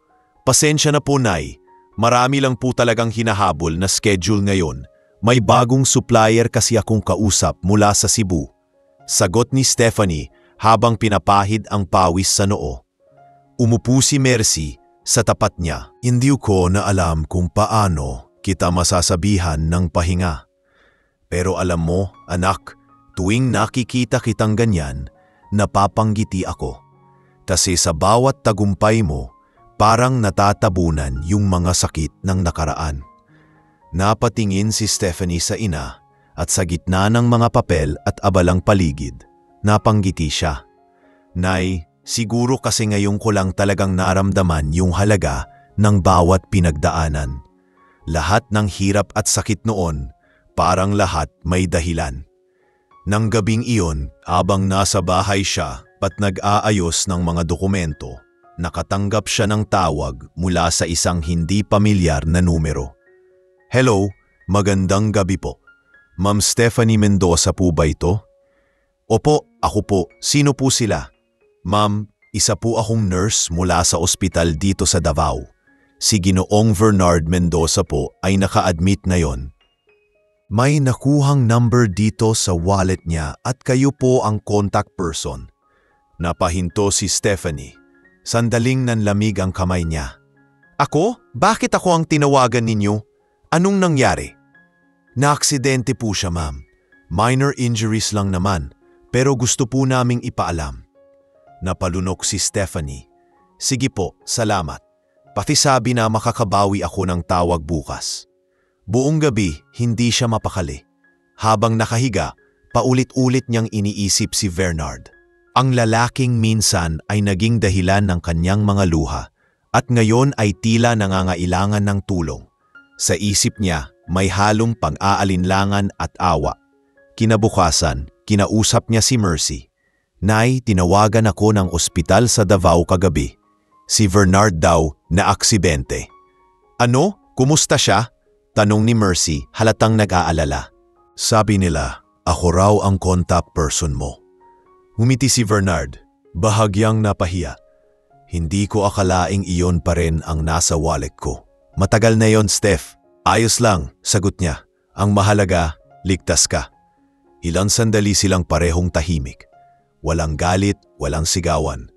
"Pasensya na po, Nay. Marami lang po talagang hinahabol na schedule ngayon. May bagong supplier kasi akong kausap mula sa Cebu." Sagot ni Stephanie habang pinapahid ang pawis sa noo. Umupo si Mercy sa tapat niya. "Hindi ko na alam kung paano kita masasabihan ng pahinga. Pero alam mo, anak, tuwing nakikita kitang ganyan, napapanggiti ako. Kasi sa bawat tagumpay mo, parang natatabunan yung mga sakit ng nakaraan." Napatingin si Stephanie sa ina at sa gitna ng mga papel at abalang paligid, napanggiti siya. "Nay, siguro kasi ngayon ko lang talagang naramdaman yung halaga ng bawat pinagdaanan. Lahat ng hirap at sakit noon, parang lahat may dahilan." Nang gabing iyon, abang nasa bahay siya at nag-aayos ng mga dokumento, nakatanggap siya ng tawag mula sa isang hindi pamilyar na numero. "Hello, magandang gabi po. Ma'am Stephanie Mendoza po ba ito?" "Opo, ako po. Sino po sila?" "Ma'am, isa po akong nurse mula sa ospital dito sa Davao. Si Ginoong Bernard Mendoza po ay naka-admit ngayon. May nakuhang number dito sa wallet niya at kayo po ang contact person." Napahinto si Stephanie. Sandaling nanlamig ang kamay niya. "Ako? Bakit ako ang tinawagan ninyo? Anong nangyari?" "Naaksidente po siya, ma'am. Minor injuries lang naman, pero gusto po naming ipaalam." Napalunok si Stephanie. "Sige po, salamat. Pakisabi na makakabawi ako ng tawag bukas." Buong gabi, hindi siya mapakali. Habang nakahiga, paulit-ulit niyang iniisip si Bernard. Ang lalaking minsan ay naging dahilan ng kanyang mga luha at ngayon ay tila nangangailangan ng tulong. Sa isip niya, may halong pang-aalinlangan at awa. Kinabukasan, kinausap niya si Mercy. "Nay, tinawagan ako ng ospital sa Davao kagabi. Si Bernard daw na aksidente." "Ano? Kumusta siya?" tanong ni Mercy, halatang nag-aalala. "Sabi nila, ako raw ang contact person mo." Humiti si Bernard, bahagyang napahiya. "Hindi ko akalaing iyon pa rin ang nasa wallet ko." "Matagal na yon, Steph." "Ayos lang," sagot niya. "Ang mahalaga, ligtas ka." Ilang sandali silang parehong tahimik. Walang galit, walang sigawan.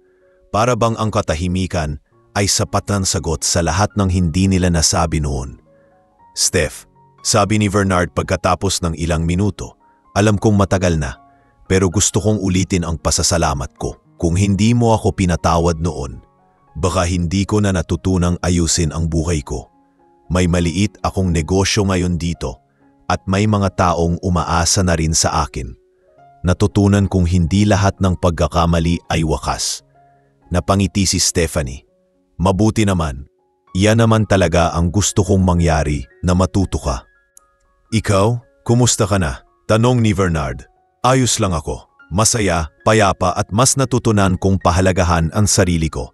Para bang ang katahimikan ay sapat ng sagot sa lahat ng hindi nila nasabi noon. "Steph," sabi ni Bernard pagkatapos ng ilang minuto, "alam kong matagal na, pero gusto kong ulitin ang pasasalamat ko. Kung hindi mo ako pinatawad noon, baka hindi ko na natutunang ayusin ang buhay ko. May maliit akong negosyo ngayon dito at may mga taong umaasa na rin sa akin. Natutunan kong hindi lahat ng pagkakamali ay wakas." Napangiti si Stephanie. "Mabuti naman. Iyan naman talaga ang gusto kong mangyari, na matuto ka." "Ikaw, kumusta ka na?" tanong ni Bernard. "Ayos lang ako. Masaya, payapa at mas natutunan kong pahalagahan ang sarili ko.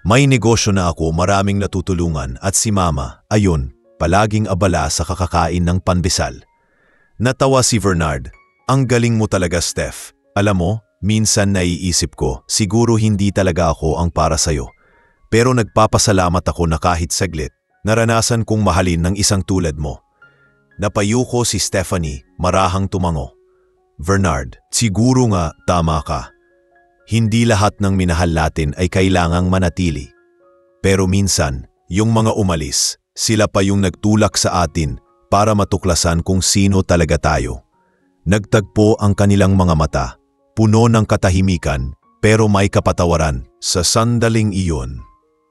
May negosyo na ako, maraming natutulungan at si Mama, ayun, palaging abala sa kakakain ng pandesal." Natawa si Bernard. "Ang galing mo talaga, Steph. Alam mo, minsan naiisip ko, siguro hindi talaga ako ang para sa'yo. Pero nagpapasalamat ako na kahit saglit, naranasan kong mahalin ng isang tulad mo." Napayuko si Stephanie, marahang tumango. "Bernard, siguro nga tama ka. Hindi lahat ng minahal natin ay kailangang manatili. Pero minsan, yung mga umalis, sila pa yung nagtulak sa atin para matuklasan kung sino talaga tayo." Nagtagpo ang kanilang mga mata, puno ng katahimikan pero may kapatawaran. Sa sandaling iyon,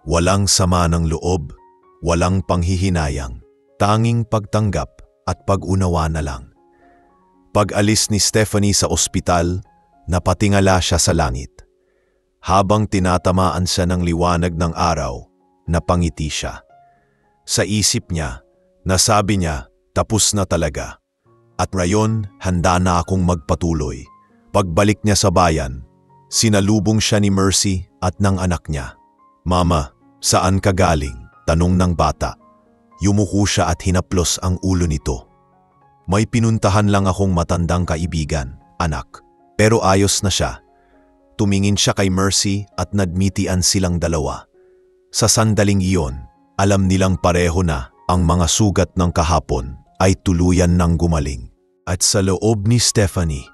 walang sama ng loob, walang panghihinayang, tanging pagtanggap at pag-unawa na lang. Pag-alis ni Stephanie sa ospital, napatingala siya sa langit. Habang tinatamaan siya ng liwanag ng araw, napangiti siya. Sa isip niya, nasabi niya, Tapos na talaga. At ngayon, handa na akong magpatuloy. Pagbalik niya sa bayan, sinalubong siya ni Mercy at ng anak niya. Mama, saan ka galing? Tanong ng bata. Yumuko siya at hinaplos ang ulo nito. May pinuntahan lang akong matandang kaibigan, anak. Pero ayos na siya. Tumingin siya kay Mercy at nagmitian silang dalawa. Sa sandaling iyon, alam nilang pareho na ang mga sugat ng kahapon ay tuluyan ng gumaling. At sa loob ni Stephanie,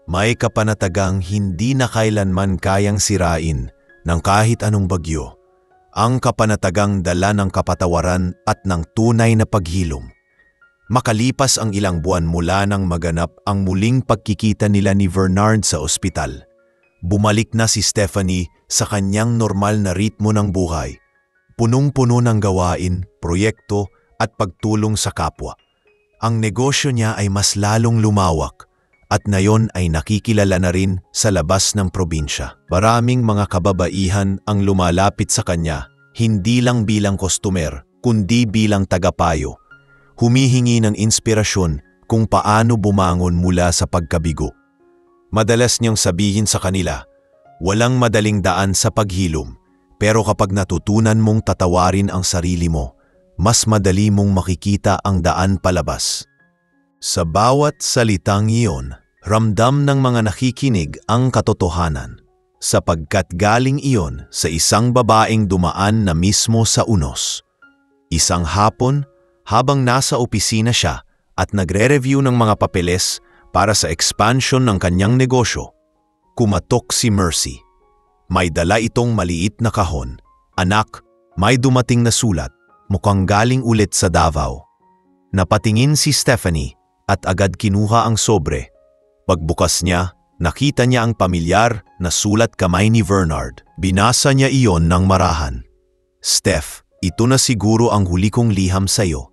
may kapanatagang hindi na kailanman kayang sirain ng kahit anong bagyo. Ang kapanatagang dala ng kapatawaran at ng tunay na paghilom. Makalipas ang ilang buwan mula nang maganap ang muling pagkikita nila ni Bernard sa ospital, bumalik na si Stephanie sa kanyang normal na ritmo ng buhay. Punong-puno ng gawain, proyekto at pagtulong sa kapwa. Ang negosyo niya ay mas lalong lumawak at ngayon ay nakikilala na rin sa labas ng probinsya. Maraming mga kababaihan ang lumalapit sa kanya, hindi lang bilang customer, kundi bilang tagapayo. Humihingi ng inspirasyon kung paano bumangon mula sa pagkabigo. Madalas niyang sabihin sa kanila, walang madaling daan sa paghilom. Pero kapag natutunan mong tatawarin ang sarili mo, mas madali mong makikita ang daan palabas. Sa bawat salitang iyon, ramdam ng mga nakikinig ang katotohanan, sapagkat galing iyon sa isang babaeng dumaan na mismo sa unos. Isang hapon, habang nasa opisina siya at nagre-review ng mga papeles para sa expansion ng kanyang negosyo, kumatok si Mercy. May dala itong maliit na kahon. Anak, may dumating na sulat, mukhang galing ulit sa Davao. Napatingin si Stephanie at agad kinuha ang sobre. Pagbukas niya, nakita niya ang pamilyar na sulat kamay ni Bernard. Binasa niya iyon ng marahan. Steph, ito na siguro ang huli kong liham sa'yo.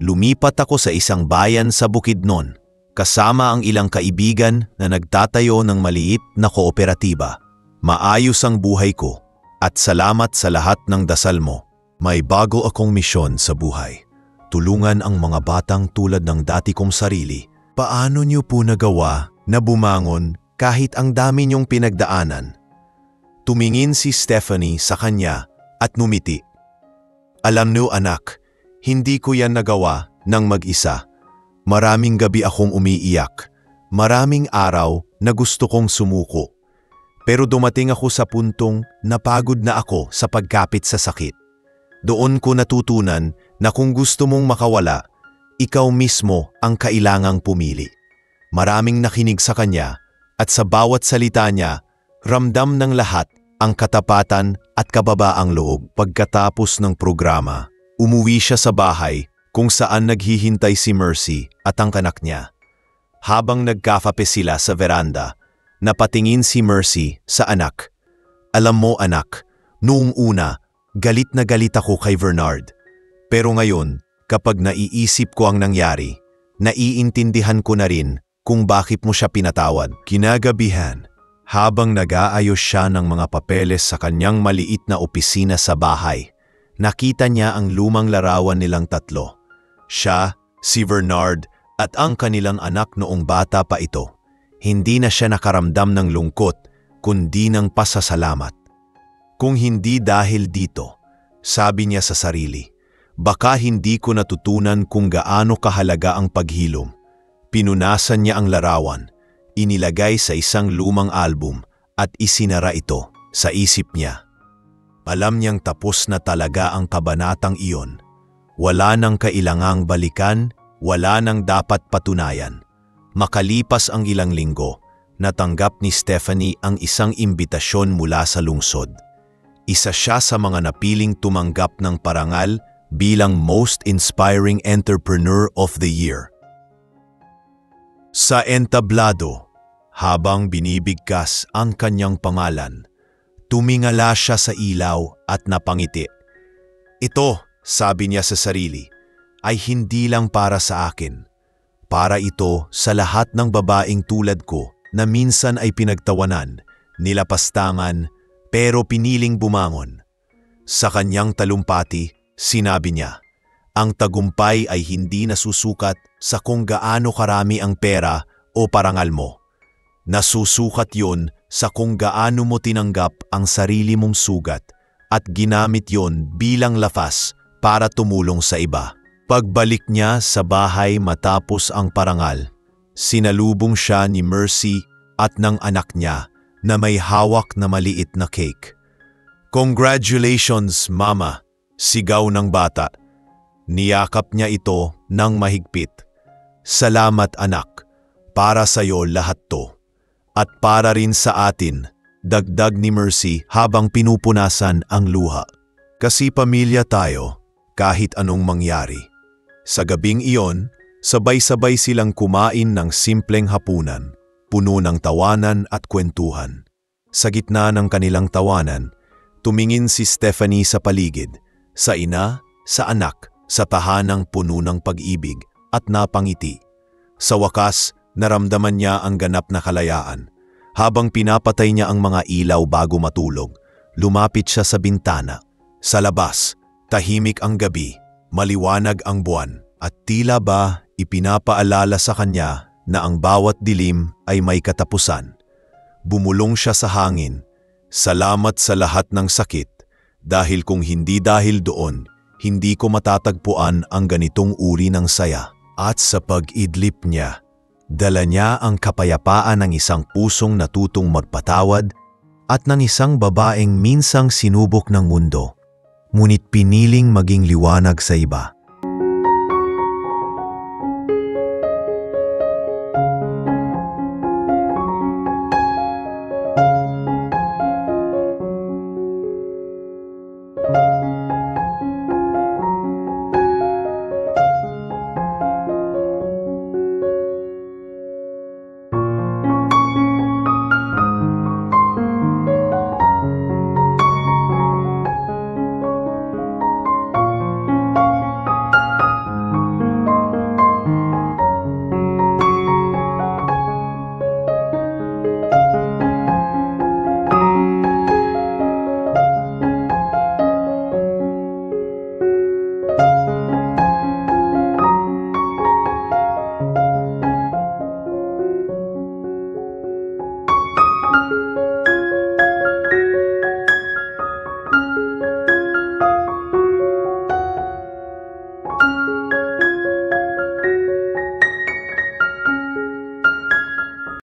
Lumipat ako sa isang bayan sa Bukidnon, kasama ang ilang kaibigan na nagtatayo ng maliit na kooperatiba. Maayos ang buhay ko at salamat sa lahat ng dasal mo. May bago akong misyon sa buhay. Tulungan ang mga batang tulad ng dati kong sarili. Paano niyo po nagawa na bumangon kahit ang dami niyong pinagdaanan? Tumingin si Stephanie sa kanya at numiti. Alam niyo anak, hindi ko yan nagawa ng mag-isa. Maraming gabi akong umiiyak. Maraming araw na gusto kong sumuko. Pero dumating ako sa puntong napagod na ako sa pagkapit sa sakit. Doon ko natutunan na kung gusto mong makawala, ikaw mismo ang kailangang pumili. Maraming nakinig sa kanya at sa bawat salita niya, ramdam ng lahat ang katapatan at kababaang loob. Pagkatapos ng programa, umuwi siya sa bahay kung saan naghihintay si Mercy at ang anak niya. Habang nagkafape sila sa veranda, napatingin si Mercy sa anak. Alam mo anak, noong una, galit na galit ako kay Bernard. Pero ngayon, kapag naiisip ko ang nangyari, naiintindihan ko na rin kung bakit mo siya pinatawad. Kinagabihan, habang nag-aayos siya ng mga papeles sa kanyang maliit na opisina sa bahay, nakita niya ang lumang larawan nilang tatlo. Siya, si Bernard, at ang kanilang anak noong bata pa ito. Hindi na siya nakaramdam ng lungkot, kundi ng pasasalamat. Kung hindi dahil dito, sabi niya sa sarili, baka hindi ko natutunan kung gaano kahalaga ang paghilom. Pinunasan niya ang larawan, inilagay sa isang lumang album at isinara ito sa isip niya. Alam niyang tapos na talaga ang kabanatang iyon. Wala nang kailangang balikan, wala nang dapat patunayan. Makalipas ang ilang linggo, natanggap ni Stephanie ang isang imbitasyon mula sa lungsod. Isa siya sa mga napiling tumanggap ng parangal bilang Most Inspiring Entrepreneur of the Year. Sa entablado, habang binibigkas ang kanyang pangalan, tumingala siya sa ilaw at napangiti. Ito, sabi niya sa sarili, ay hindi lang para sa akin. Para ito sa lahat ng babaeng tulad ko na minsan ay pinagtawanan, nilapastangan, pero piniling bumangon. Sa kanyang talumpati, sinabi niya, Ang tagumpay ay hindi nasusukat sa kung gaano karami ang pera o parangal mo. Nasusukat yun sa kung gaano mo tinanggap ang sarili mong sugat at ginamit yon bilang lakas para tumulong sa iba. Pagbalik niya sa bahay matapos ang parangal, sinalubong siya ni Mercy at ng anak niya na may hawak na maliit na cake. "Congratulations, Mama!" sigaw ng bata. Niyakap niya ito ng mahigpit. "Salamat, anak. Para sa'yo lahat to. At para rin sa atin," dagdag ni Mercy habang pinupunasan ang luha. "Kasi pamilya tayo, kahit anong mangyari." Sa gabing iyon, sabay-sabay silang kumain ng simpleng hapunan, puno ng tawanan at kwentuhan. Sa gitna ng kanilang tawanan, tumingin si Stephanie sa paligid, sa ina, sa anak, sa tahanang puno ng pag-ibig at napangiti. Sa wakas, naramdaman niya ang ganap na kalayaan. Habang pinapatay niya ang mga ilaw bago matulog, lumapit siya sa bintana. Sa labas, tahimik ang gabi, maliwanag ang buwan, at tila ba ipinapaalala sa kanya na ang bawat dilim ay may katapusan. Bumulong siya sa hangin. "Salamat sa lahat ng sakit, dahil kung hindi dahil doon, hindi ko matatagpuan ang ganitong uri ng saya." At sa pag-idlip niya, dala niya ang kapayapaan ng isang pusong natutong magpatawad at ng isang babaeng minsang sinubok ng mundo, ngunit piniling maging liwanag sa iba.